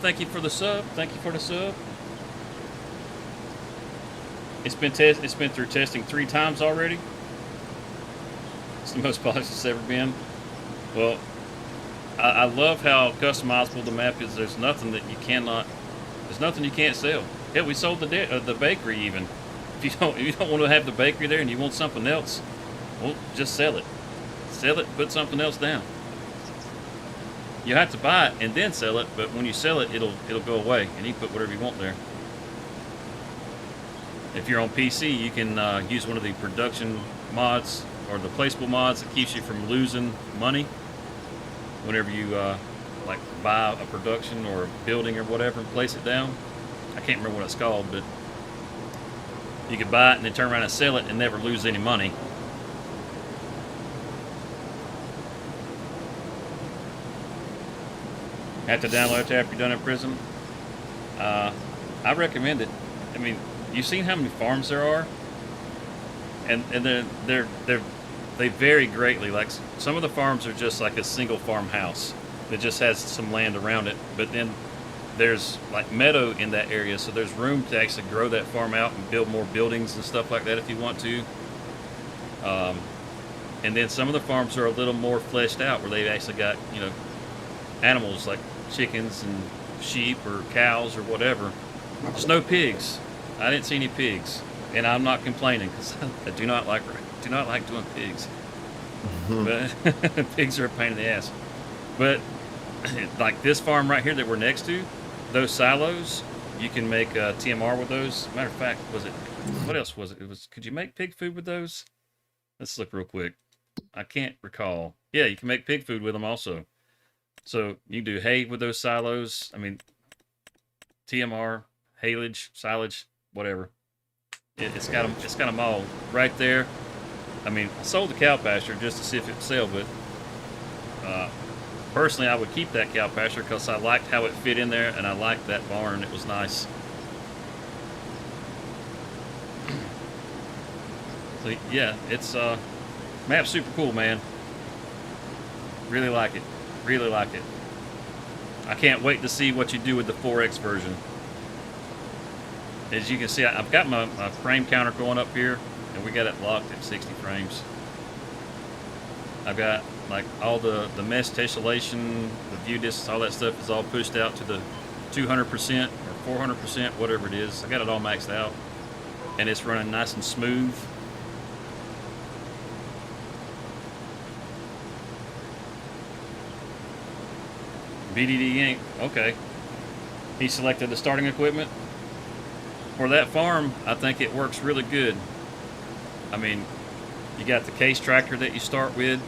Thank you for the sub. Thank you for the sub. It's been through testing 3 times already. It's the most polished it's ever been. Well, I love how customizable the map is. There's nothing that you cannot. There's nothing you can't sell. Hell, we sold the bakery even. If you don't want to have the bakery there and you want something else, well, just sell it. Sell it. Put something else down. You have to buy it and then sell it, but when you sell it, it'll go away, and you can put whatever you want there. If you're on PC, you can use one of the production mods or the placeable mods that keeps you from losing money whenever you like buy a production or a building or whatever and place it down. I can't remember what it's called, but You could buy it and then turn around and sell it and never lose any money. Have to download it after you're done in prison. I recommend it. I mean, you've seen how many farms there are, and they vary greatly. Like some of the farms are just like a single farmhouse that just has some land around it, but then there's like meadow in that area, so there's room to actually grow that farm out and build more buildings and stuff like that if you want to. And then some of the farms are a little more fleshed out, where they've actually got, you know, animals like chickens and sheep or cows or whatever. There's no pigs. I didn't see any pigs, and I'm not complaining because I do not like doing pigs. But pigs are a pain in the ass. But like this farm right here that we're next to, those silos, you can make TMR with those. Matter of fact, what else was it? Could you make pig food with those? Let's look real quick. I can't recall. Yeah, you can make pig food with them also. So you can do hay with those silos. I mean, TMR, haylage, silage, whatever. It's got them all right there. I mean, I sold the cow pasture just to see if it would sell, but personally, I would keep that cow pasture because I liked how it fit in there, and I liked that barn. It was nice. So yeah, it's map's super cool, man. Really like it. Really like it. I can't wait to see what you do with the 4X version. As you can see, I've got my frame counter going up here, and we got it locked at 60 frames. I've got like all the mesh tessellation, the view distance, all that stuff is all pushed out to the 200% or 400%, whatever it is. I got it all maxed out, and it's running nice and smooth. BDD Inc. Okay. He selected the starting equipment. For that farm, I think it works really good. I mean, you got the case tractor that you start with.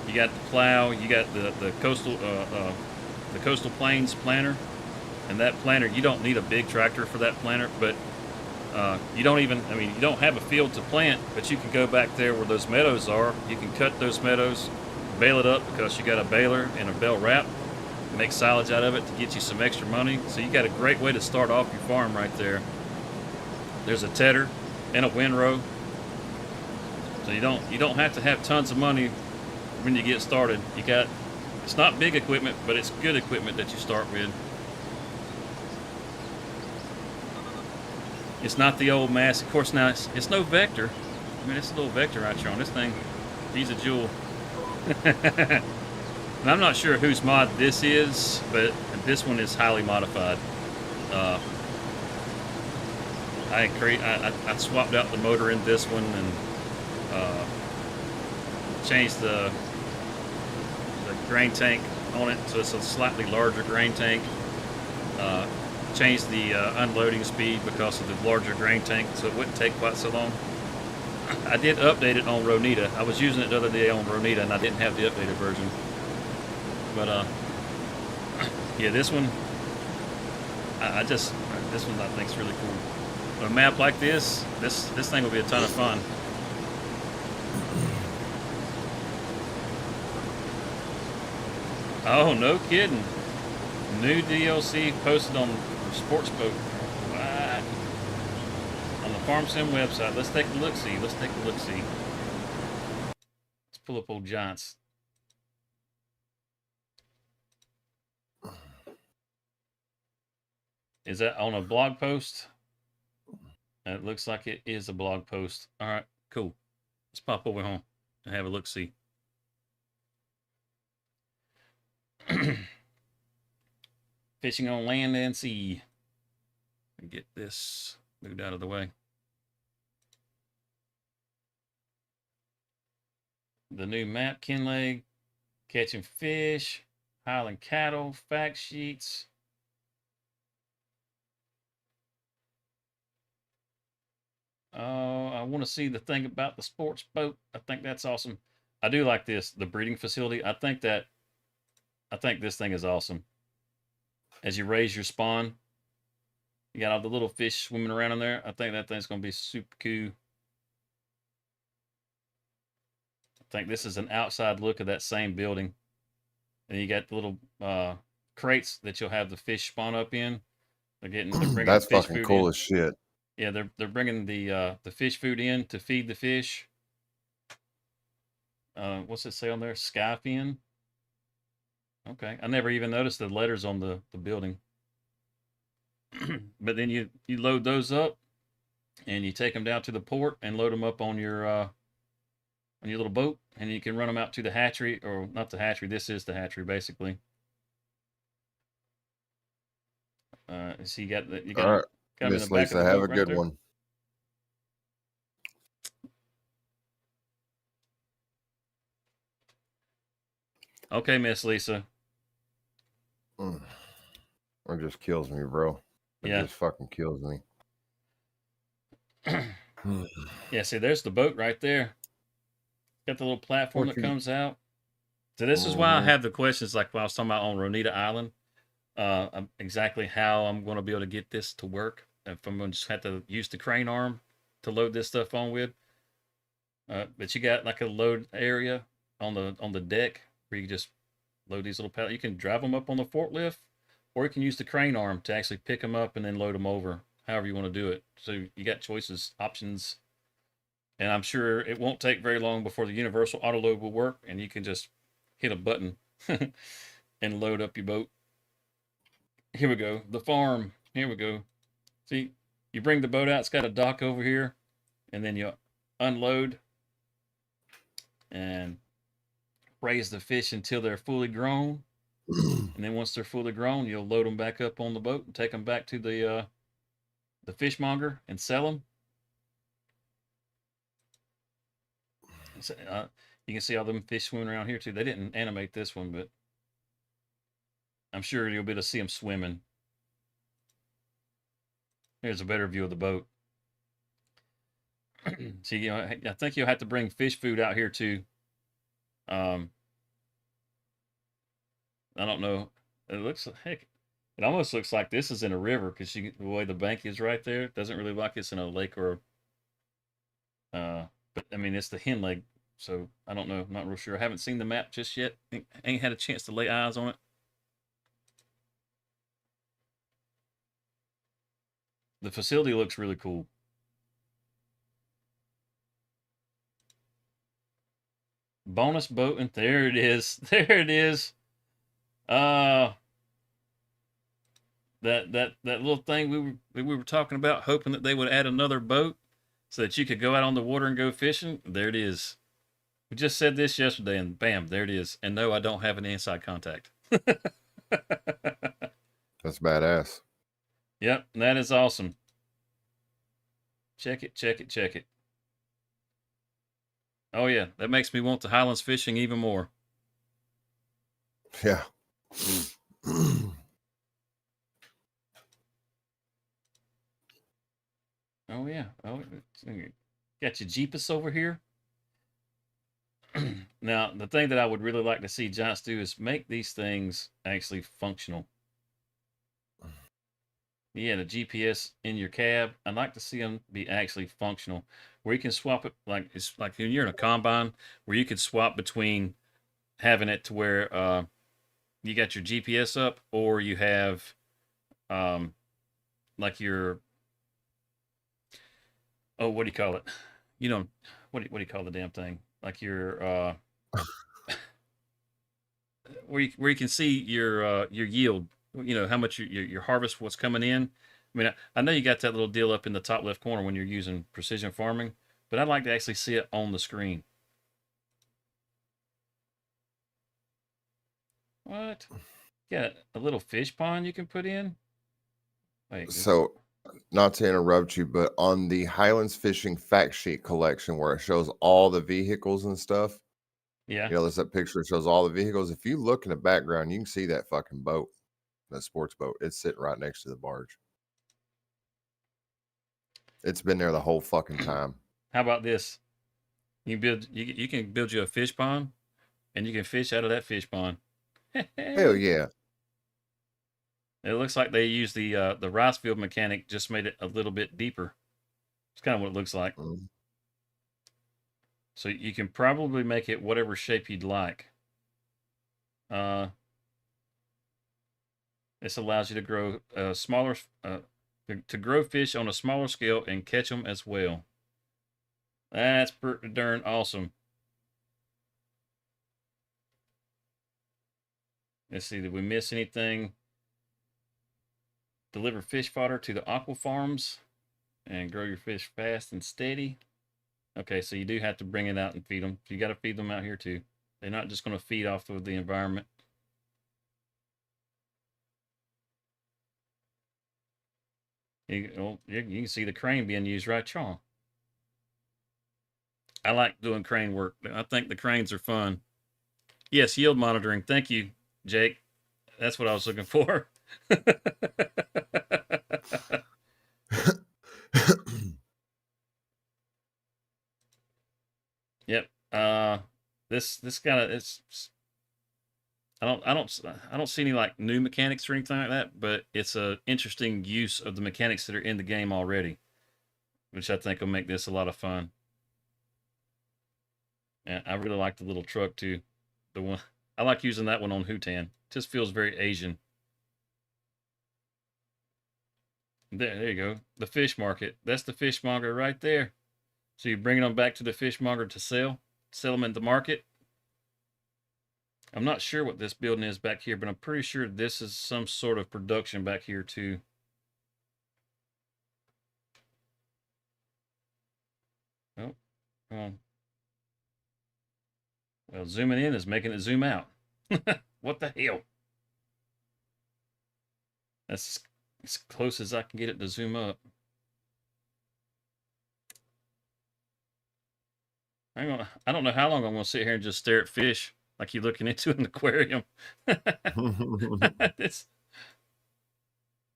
You got the plow. You got the coastal plains planter, and that planter, you don't need a big tractor for that planter, but you don't even. I mean, you don't have a field to plant, but you can go back there where those meadows are. You can cut those meadows, bale it up because you got a baler and a bale wrap. Make silage out of it to get you some extra money. So you got a great way to start off your farm right there. There's a tedder and a windrow. So you don't have to have tons of money when you get started. It's not big equipment, but it's good equipment that you start with. It's not the old mass. Of course, now it's no Vector. I mean, it's a little Vector right here on this thing. He's a jewel. And I'm not sure whose mod this is, but this one is highly modified. I swapped out the motor in this one and changed the grain tank on it, so it's a slightly larger grain tank. Changed the unloading speed because of the larger grain tank, so it wouldn't take quite so long. I did update it on Ronita. I was using it the other day on Ronita, and I didn't have the updated version. But yeah, this one, this one I think is really cool. But a map like this thing will be a ton of fun. Oh, no kidding! New DLC posted on Sports Boat. What? On the Farm Sim website. Let's take a look. See. Let's pull up old Giants. Is that on a blog post? It looks like it is a blog post. All right, cool. Let's pop over home and have a look-see. Fishing on land and sea. Get this moved out of the way. The new map, Kinlake, catching fish, Highland cattle, fact sheets. I want to see the thing about the sports boat. I think that's awesome. I do like this, the breeding facility. I think this thing is awesome. As you raise your spawn, You got all the little fish swimming around in there. I think that thing's gonna be super cool. I think this is an outside look of that same building. And you got the little crates that you'll have the fish spawn up in. They're bringing That's fish fucking food cool in. as shit. Yeah, they're bringing the fish food in to feed the fish. What's it say on there? Skyfin. Okay, I never even noticed the letters on the building. But then you load those up and you take them down to the port and load them up on your little boat, and you can run them out to the hatchery, or not the hatchery. This is the hatchery basically. So you got All right, them in the Miss back of the Lisa, have boat a right good there. one. Okay, Miss Lisa. Mm. It just kills me, bro. It Yeah. just fucking kills me. Yeah, see, there's the boat right there. Got the little platform What that you? comes out. So this is why I Mm-hmm. have the questions like when I was talking about on Ronita Island. Exactly how I'm going to be able to get this to work. If I'm going to just have to use the crane arm to load this stuff on with. But you got like a load area on the deck where you can just load these little pallets. You can drive them up on the forklift, or you can use the crane arm to actually pick them up and then load them over. However you want to do it. So you got choices, options, and I'm sure it won't take very long before the universal auto load will work, and you can just hit a button and load up your boat. Here we go. The farm. Here we go. See, you bring the boat out. It's got a dock over here, and then you unload and raise the fish until they're fully grown. And then once they're fully grown, you'll load them back up on the boat and take them back to the fishmonger and sell them. So, you can see all them fish swimming around here too. They didn't animate this one, but I'm sure you'll be able to see them swimming. Here's a better view of the boat. See, you know, I think you'll have to bring fish food out here too. Um, I don't know. It looks heck. It almost looks like this is in a river because the way the bank is right there. It doesn't really look like it's in a lake or. But I mean, it's the hen leg, so I don't know. I'm not real sure. I haven't seen the map just yet. Ain't had a chance to lay eyes on it. The facility looks really cool. Bonus boating. There it is. There it is. Uh, that little thing we were talking about, hoping that they would add another boat so that you could go out on the water and go fishing. There it is. We just said this yesterday, and bam, there it is. And no, I don't have an inside contact. That's badass. Yep, that is awesome. Check it, check it, check it. Oh yeah, that makes me want the Highlands fishing even more. Yeah. Oh yeah. Oh, got your Jeepus over here. Now, the thing that I would really like to see Giants do is make these things actually functional. Yeah, the GPS in your cab. I'd like to see them be actually functional, where you can swap it like it's like when you're in a combine, where you could swap between having it to where you got your GPS up, or you have um, like your what do you call it? You know, what do you call the damn thing? Like your where you can see your yield. You know how much your harvest, what's coming in. I mean, I know you got that little deal up in the top left corner when you're using precision farming, but I'd like to actually see it on the screen. What? Got a little fish pond you can put in. Wait, So, not to interrupt you, but on the Highlands Fishing fact sheet collection where it shows all the vehicles and stuff, yeah. you know, there's that picture that shows all the vehicles. If you look in the background, you can see that fucking boat, that sports boat. It's sitting right next to the barge. It's been there the whole fucking time. How about this? You can build you a fish pond, and you can fish out of that fish pond. Hell yeah. It looks like they used the rice field mechanic, just made it a little bit deeper. It's kind of what it looks like. Mm. So you can probably make it whatever shape you'd like. This allows you to grow smaller, to grow fish on a smaller scale and catch them as well. That's pretty darn awesome. Let's see, did we miss anything? Deliver fish fodder to the aqua farms and grow your fish fast and steady. Okay, so you do have to bring it out and feed them. You got to feed them out here too. They're not just going to feed off of the environment. You can see the crane being used right, Sean. I like doing crane work. I think the cranes are fun. Yes, yield monitoring. Thank you, Jake. That's what I was looking for. Yep. This kind of it's. I don't see any like new mechanics or anything like that, but it's a interesting use of the mechanics that are in the game already, which I think will make this a lot of fun. And I really like the little truck too. The one I like using that one on Hutan. Just feels very Asian. There you go. The fish market. That's the fishmonger right there. So you're bringing them back to the fishmonger to sell them at the market. I'm not sure what this building is back here, but I'm pretty sure this is some sort of production back here too. Oh, come on. Well, zooming in is making it zoom out. What the hell? That's as close as I can get it to zoom up. I don't know how long I'm going to sit here and just stare at fish like you're looking into an aquarium. This,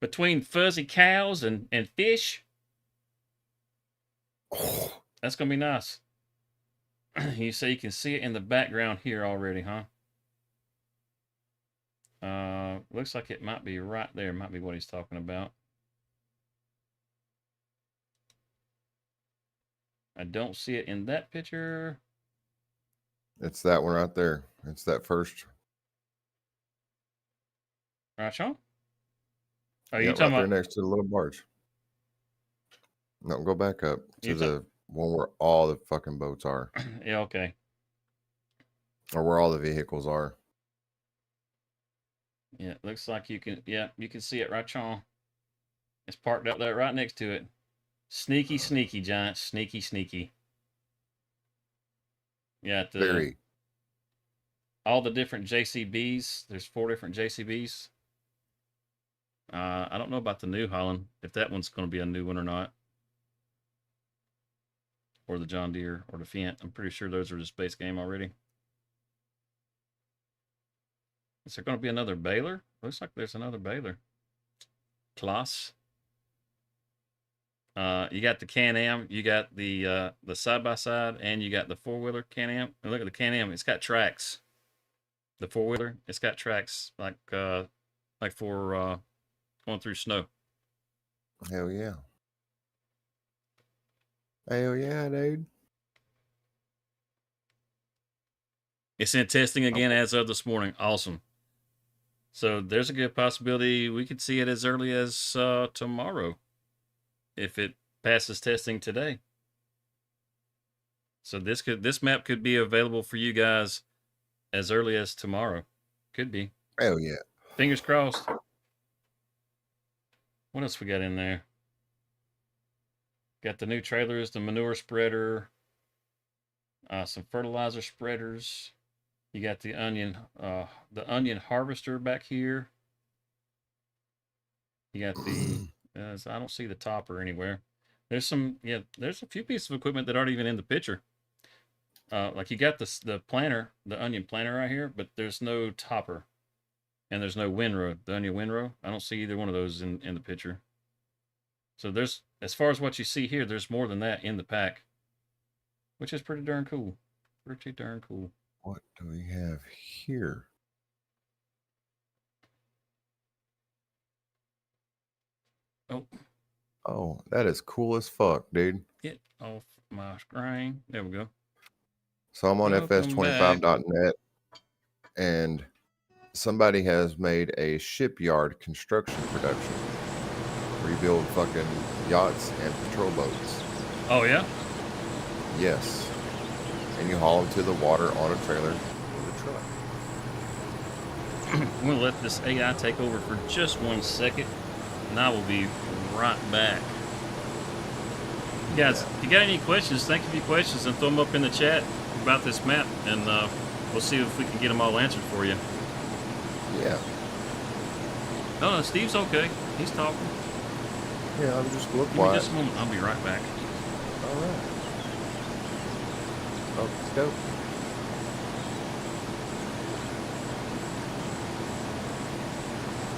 between fuzzy cows and fish, that's going to be nice. You say you can see it in the background here already, huh? Looks like it might be right there. Might be what he's talking about. I don't see it in that picture. It's that one right there. It's that first. Right, Sean? Oh, Yeah, you right talking there about? next to the little barge. No, go back up to You the one where all the fucking boats are, yeah, okay. or where all the vehicles are. Yeah, it looks like you can. Yeah, you can see it right, Sean. It's parked up there right next to it. Sneaky, sneaky, giant. Sneaky, sneaky. Yeah, Very. all the different JCBs. There's 4 different JCBs. I don't know about the New Holland, if that one's going to be a new one or not. Or the John Deere or the Fiat. I'm pretty sure those are just base game already. Is there going to be another baler? Looks like there's another baler. Class. You got the Can-Am, you got the side-by-side, and you got the four-wheeler Can-Am. And look at the Can-Am, it's got tracks. The four-wheeler, it's got tracks like for going through snow. Hell yeah. Hell yeah, dude. It's in testing again as of this morning. Awesome. So there's a good possibility we could see it as early as tomorrow if it passes testing today. So this map could be available for you guys as early as tomorrow. Could be. Hell yeah. Fingers crossed. What else we got in there? Got the new trailers, the manure spreader, some fertilizer spreaders. You got the onion harvester back here. You got the I don't see the topper anywhere. There's there's a few pieces of equipment that aren't even in the picture. Like you got the planter, the onion planter right here, but there's no topper, and there's no windrow, the onion windrow. I don't see either one of those in the picture. So there's, as far as what you see here, there's more than that in the pack, which is pretty darn cool. Pretty darn cool. What do we have here? Oh, Oh, that is cool as fuck, dude. get off my screen. There we go. So I'm on Welcome back. fs25.net, and somebody has made a shipyard construction production. Rebuild fucking yachts and patrol boats. Oh, yeah? Yes. And you haul them to the water on a trailer with a truck. I'm going to let this AI take over for just 1 second, and I will be right back. Guys, if you got any questions, think of your questions and throw them up in the chat about this map, and we'll see if we can get them all answered for you. Yeah. No, Steve's okay. He's talking. Yeah, I'm just look Give me just a moment. I'll be right back. All right. Oh, dope.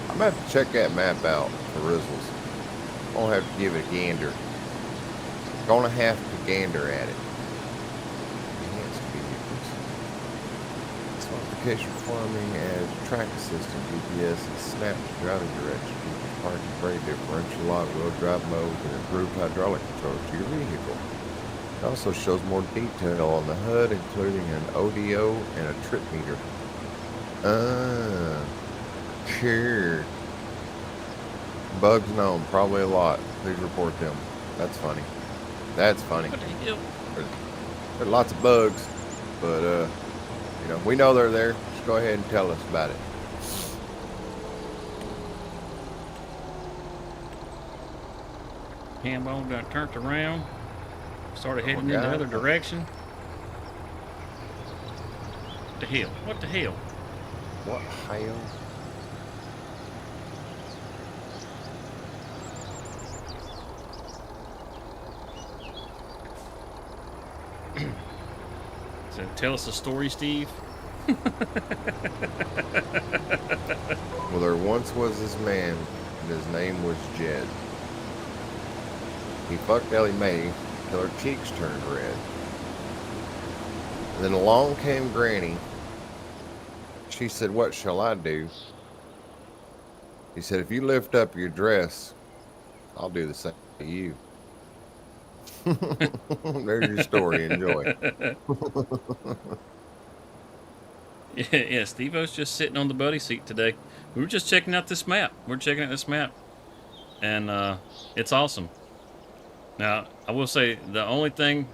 I'm gonna have to check that map out for Rizzles. I'm gonna have to give it a gander. Gonna have to gander at it. Enhanced vehicles. Smart farming as track assistant, GPS, and snap driving direction. Parking brake differential, lock, wheel drive modes, and improved hydraulic control to your vehicle. It also shows more detail on the HUD, including an ODO and a trip meter. Sure. Bugs known, probably a lot. Please report them. That's funny. That's funny. What the hell? There are lots of bugs, but you know, we know they're there. Just go ahead and tell us about it. Hambone got turned around, started heading in the other direction. What the hell? What the hell? What hell? So tell us a story, Steve. Well, there once was this man, and his name was Jed. He fucked Ellie Mae till her cheeks turned red. And then along came Granny. She said, "What shall I do?" He said, "If you lift up your dress, I'll do the same to you." There's your story. Enjoy. Yeah, Steve-O's just sitting on the buddy seat today. We were just checking out this map. We're checking out this map. And it's awesome. Now, I will say, the only thing,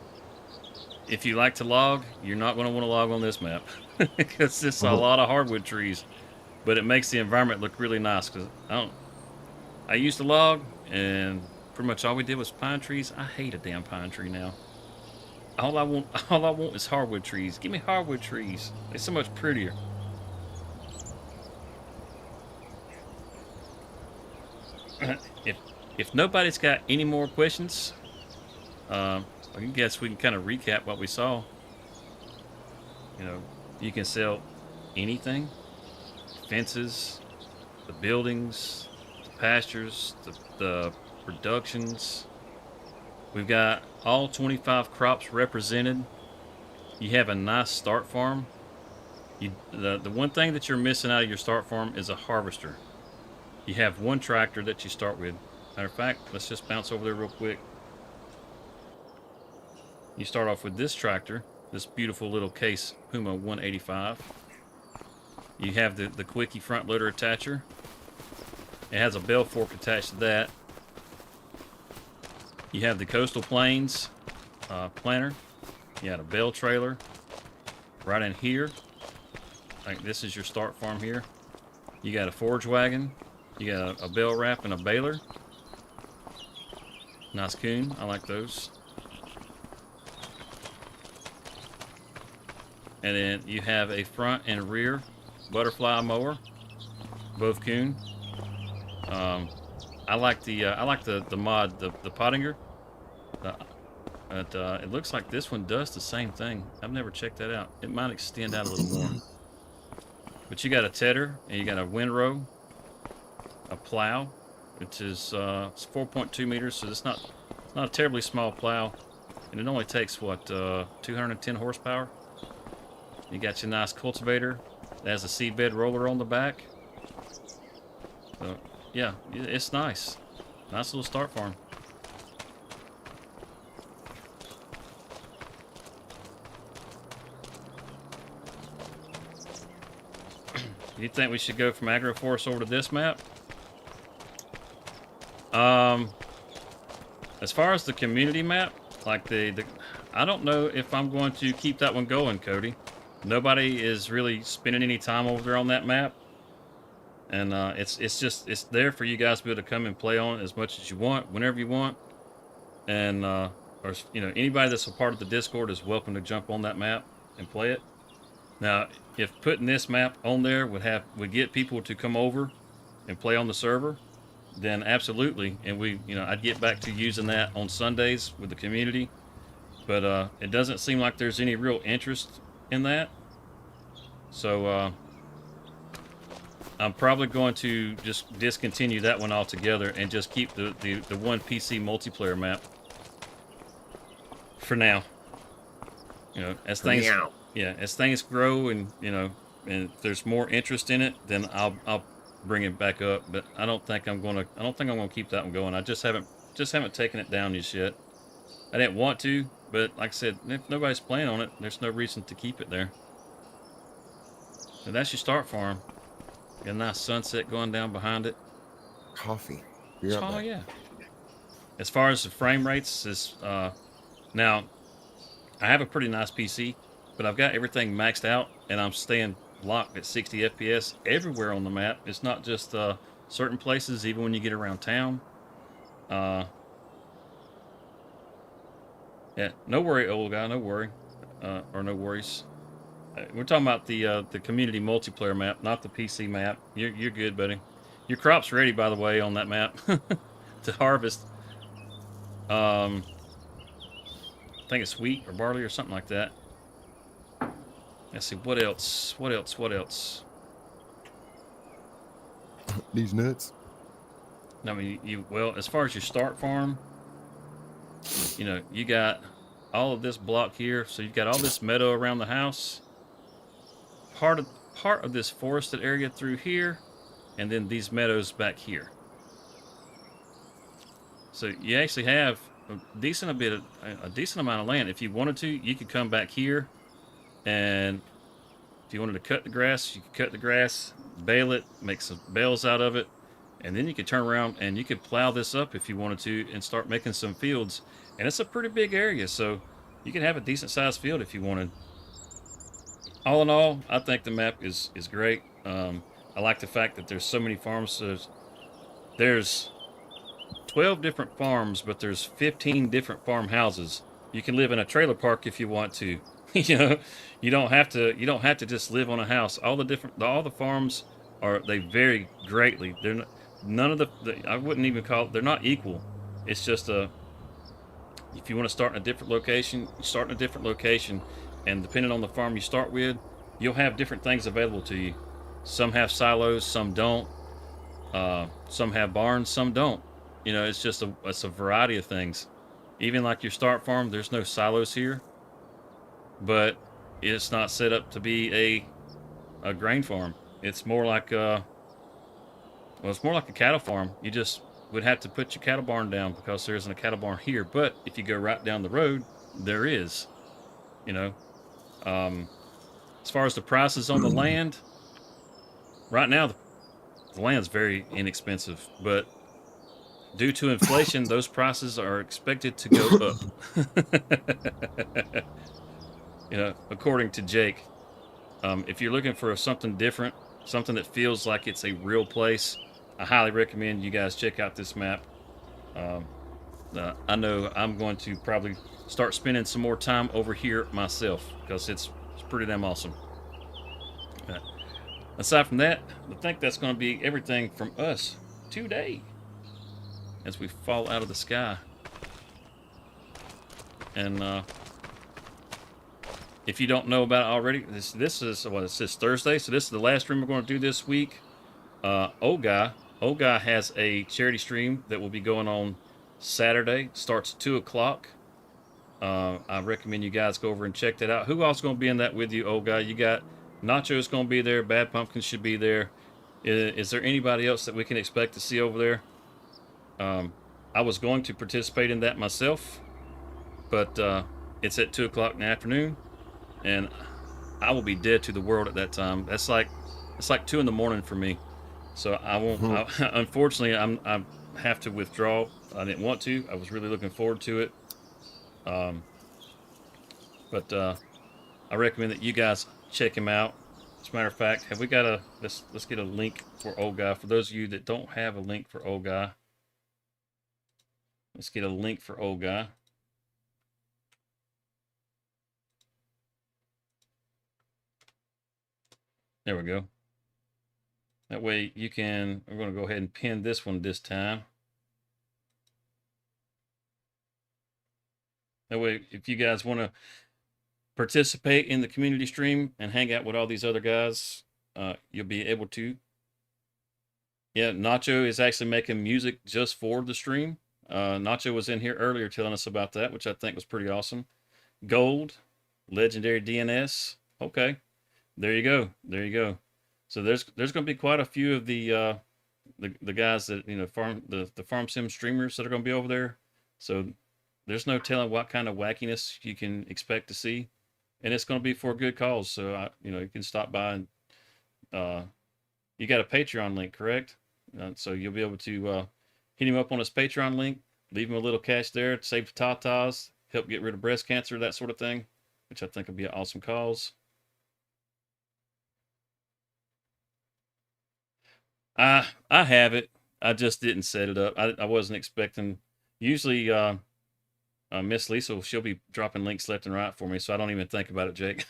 if you like to log, you're not going to want to log on this map. Because it's a lot of hardwood trees. But it makes the environment look really nice. Because I used to log, and pretty much all we did was pine trees. I hate a damn pine tree now. All I want is hardwood trees. Give me hardwood trees. They're so much prettier. If nobody's got any more questions, I guess we can kind of recap what we saw. You know, you can sell anything: fences, the buildings, the pastures, the productions. We've got all 25 crops represented. You have a nice start farm. The one thing that you're missing out of your start farm is a harvester. You have one tractor that you start with. Matter of fact, let's just bounce over there real quick. You start off with this tractor, this beautiful little Case Puma 185. You have the Quickie front loader attacher. It has a bell fork attached to that. You have the Coastal Plains planter. You got a bell trailer right in here. Like, this is your start farm here. You got a forage wagon. You got a bell wrap and a baler. Nice coon. I like those. And then you have a front and rear butterfly mower, both coon. I like the mod, the Pottinger. It looks like this one does the same thing. I've never checked that out. It might extend out a little more. But you got a tedder, and you got a windrow, a plow, which is it's 4.2 meters, so it's not a terribly small plow, and it only takes what 210 horsepower. You got your nice cultivator that has a seedbed roller on the back. So yeah, it's nice. Nice little start farm. You think we should go from agroforest over to this map? As far as the community map, like I don't know if I'm going to keep that one going, Cody. Nobody is really spending any time over there on that map, and it's there for you guys to be able to come and play on it as much as you want, whenever you want, and or anybody that's a part of the Discord is welcome to jump on that map and play it. Now, if putting this map on there would get people to come over and play on the server, then absolutely, and I'd get back to using that on Sundays with the community. But it doesn't seem like there's any real interest in that. So I'm probably going to just discontinue that one altogether and just keep the one PC multiplayer map for now. As things grow and and if there's more interest in it, then I'll bring it back up. But I don't think I'm gonna keep that one going. I just haven't taken it down just yet. I didn't want to, but like I said, if nobody's playing on it, there's no reason to keep it there. So that's your start farm. Got a nice sunset going down behind it. Coffee. Oh yeah. As far as the frame rates is now, I have a pretty nice PC, but I've got everything maxed out, and I'm staying locked at 60 FPS everywhere on the map. It's not just certain places, even when you get around town. Yeah, no worry, old guy, no worry, or no worries. We're talking about the community multiplayer map, not the PC map. You're good, buddy. Your crop's ready, by the way, on that map to harvest. I think it's wheat or barley or something like that. Let's see, what else? What else? These nuts. I mean, well, as far as your start farm, you got all of this block here, so you've got all this meadow around the house. Part of this forested area through here, and then these meadows back here. So you actually have a decent amount of land. If you wanted to, you could come back here, and if you wanted to cut the grass, you could cut the grass, bale it, make some bales out of it, and then you could turn around and you could plow this up if you wanted to and start making some fields. And it's a pretty big area, so you can have a decent sized field if you wanted. All in all, I think the map is great. I like the fact that there's so many farms. There's 12 different farms, but there's 15 different farmhouses. You can live in a trailer park if you want to. You don't have to just live on a house. All the farms they vary greatly. They're not, none of I wouldn't even call it, they're not equal. It's just if you want to start in a different location, you start in a different location, and depending on the farm you start with, you'll have different things available to you. Some have silos, some don't. Some have barns, some don't. It's a variety of things. Even like your start farm, there's no silos here, but it's not set up to be a grain farm. It's more like it's more like a cattle farm. You just would have to put your cattle barn down because there isn't a cattle barn here. But if you go right down the road, there is. As far as the prices on the land, right now the land's very inexpensive, but due to inflation, those prices are expected to go up. According to Jake, if you're looking for something different, something that feels like it's a real place, I highly recommend you guys check out this map. I know I'm going to probably start spending some more time over here myself because it's pretty damn awesome. Aside from that, I think that's going to be everything from us today as we fall out of the sky. And if you don't know about it already, this is what it says, Thursday. So this is the last stream we're going to do this week. Old guy has a charity stream that will be going on Saturday. Starts at 2 o'clock. I recommend you guys go over and check that out. Who else is going to be in that with you, old guy? You got Nacho's going to be there. Bad Pumpkin should be there. Is there anybody else that we can expect to see over there? I was going to participate in that myself, but it's at 2 o'clock in the afternoon, and I will be dead to the world at that time. It's like 2 in the morning for me. So I won't. Unfortunately, I have to withdraw. I didn't want to. I was really looking forward to it. But I recommend that you guys check him out. As a matter of fact, have we got a let's get a link for Old Guy. For those of you that don't have a link for Old Guy, let's get a link for Old Guy. There we go. That way you can, we're going to go ahead and pin this one this time. That way, if you guys want to participate in the community stream and hang out with all these other guys, you'll be able to. Yeah, Nacho is actually making music just for the stream. Nacho was in here earlier telling us about that, which I think was pretty awesome. Gold, legendary DNS. Okay, there you go. There you go. So there's going to be quite a few of the guys that the farm sim streamers that are going to be over there. So there's no telling what kind of wackiness you can expect to see, and it's going to be for a good cause. So you can stop by and you got a Patreon link, correct? So you'll be able to hit him up on his Patreon link, leave him a little cash there, save tatas, help get rid of breast cancer, that sort of thing, which I think will be an awesome cause. I have it. I just didn't set it up. I wasn't expecting. Usually, Miss Lisa, she'll be dropping links left and right for me, so I don't even think about it, Jake.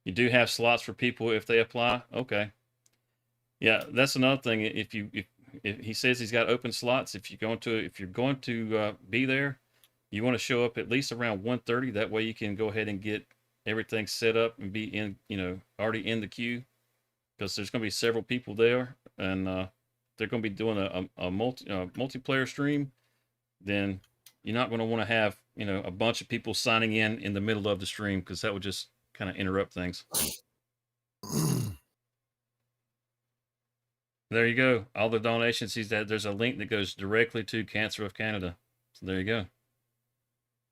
You do have slots for people if they apply. Okay. Yeah, that's another thing. If he says he's got open slots, if you're going to be there, you want to show up at least around 1:30. That way you can go ahead and get everything set up and be in, already in the queue, because there's going to be several people there, and they're going to be doing a multiplayer stream. Then you're not going to want to have a bunch of people signing in the middle of the stream, because that would just kind of interrupt things. There you go. All the donations. There's a link that goes directly to Cancer of Canada. So there you go.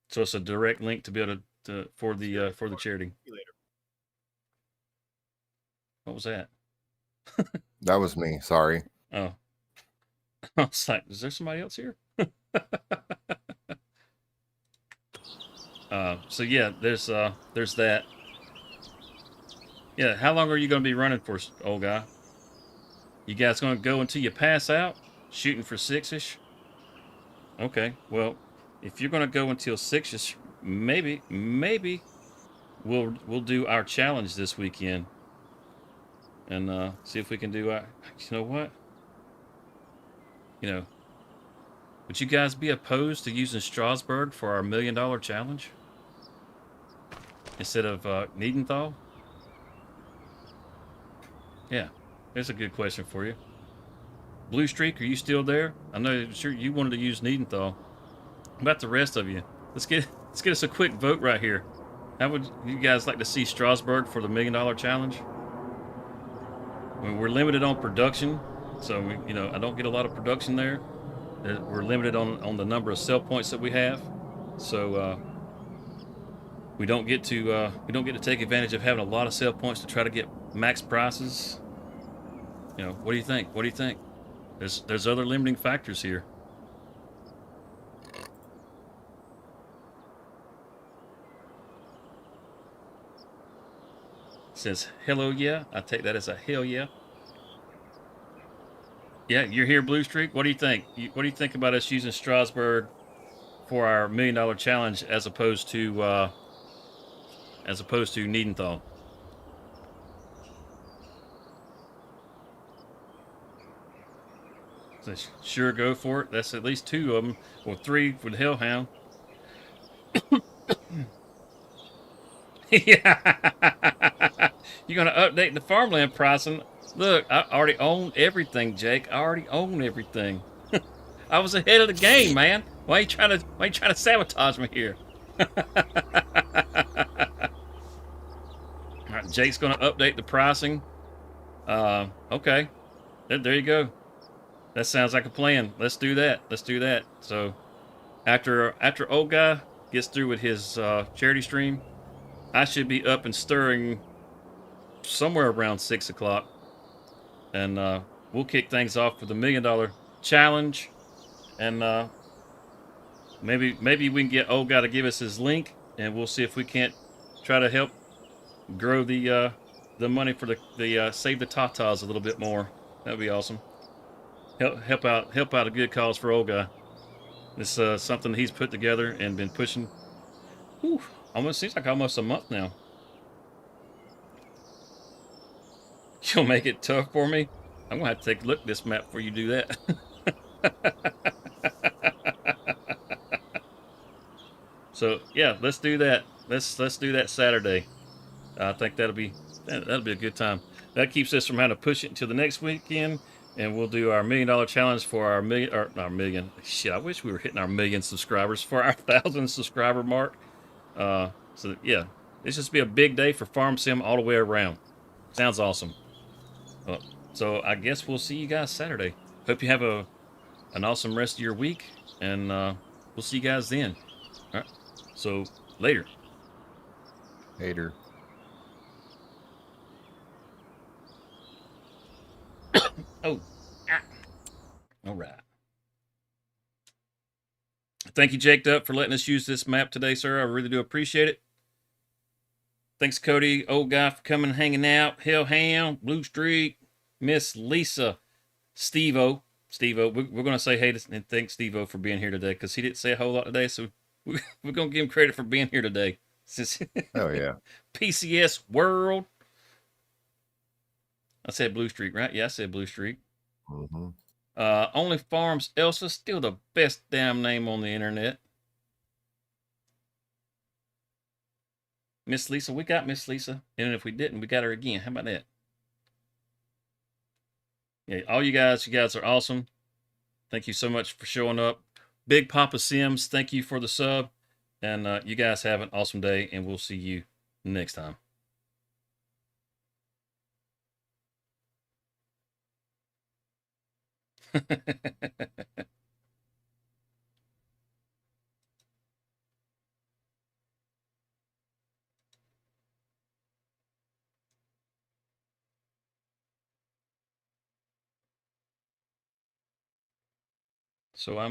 So it's a direct link to be able to for the charity. What was that? That was me. Sorry. Oh, I was like, is there somebody else here? So yeah, there's that. Yeah, how long are you going to be running for, Old Guy? You guys going to go until you pass out, shooting for 6-ish? Okay, well, if you're going to go until 6-ish, maybe we'll do our challenge this weekend, and see if we can do our. You know what? Would you guys be opposed to using Strasburg for our $1 million challenge instead of Niedenthal? Yeah, there's a good question for you. Blue Streak, are you still there? I know, sure you wanted to use Niedenthal. How about the rest of you? Let's get us a quick vote right here. How would you guys like to see Strasburg for the $1 million challenge? I mean, we're limited on production, so I don't get a lot of production there. We're limited on the number of sell points that we have, so we don't get to take advantage of having a lot of sell points to try to get max prices. What do you think? What do you think? There's other limiting factors here. It says hello, yeah. I take that as a hell yeah. Yeah, you're here, Blue Streak. What do you think? What do you think about us using Strasburg for our $1 million challenge as opposed to Niedenthal? So sure, go for it. That's at least 2 of them, or 3 for the Hellhound. Yeah. You're gonna update the farmland pricing. Look, I already own everything, Jake. I already own everything. I was ahead of the game, man. Why are you trying to sabotage me here? All right, Jake's gonna update the pricing. Okay. There you go. That sounds like a plan. Let's do that. Let's do that. So after old guy gets through with his charity stream, I should be up and stirring somewhere around 6 o'clock, and we'll kick things off with $1 million challenge, and maybe we can get old guy to give us his link, and we'll see if we can't try to help grow the money for the save the tatas a little bit more. That'd be awesome. Help out a good cause for old guy. It's something he's put together and been pushing. Whew, almost seems like almost a month now. You'll make it tough for me. I'm gonna have to take a look at this map before you do that. So yeah, let's do that. Let's do that Saturday. I think that'll be a good time. That keeps us from having to push it until the next weekend, and we'll do our $1 million challenge for our million or our million. Shit, I wish we were hitting our 1,000,000 subscribers for our 1,000 subscriber mark. So yeah, it's just be a big day for Farm Sim all the way around. Sounds awesome. Well, so I guess we'll see you guys Saturday. Hope you have an awesome rest of your week, and we'll see you guys then. All right. So later. Hater. Oh, ah. All right. Thank you, Jake Dupp, for letting us use this map today, sir. I really do appreciate it. Thanks, Cody, old guy, for coming and hanging out. Hellhound, Blue Streak, Miss Lisa, Steve-O. Steve-O, we're going to say hey and thank Steve-O for being here today because he didn't say a whole lot today, so we're going to give him credit for being here today. Oh, yeah. PCS World. I said Blue Streak, right? Yeah, I said Blue Streak. Mm-hmm. Only Farms Elsa, still the best damn name on the internet. Miss Lisa, we got Miss Lisa. And if we didn't, we got her again. How about that? Yeah, all you guys are awesome. Thank you so much for showing up. Big Papa Sims, thank you for the sub. And you guys have an awesome day, and we'll see you next time. So I'm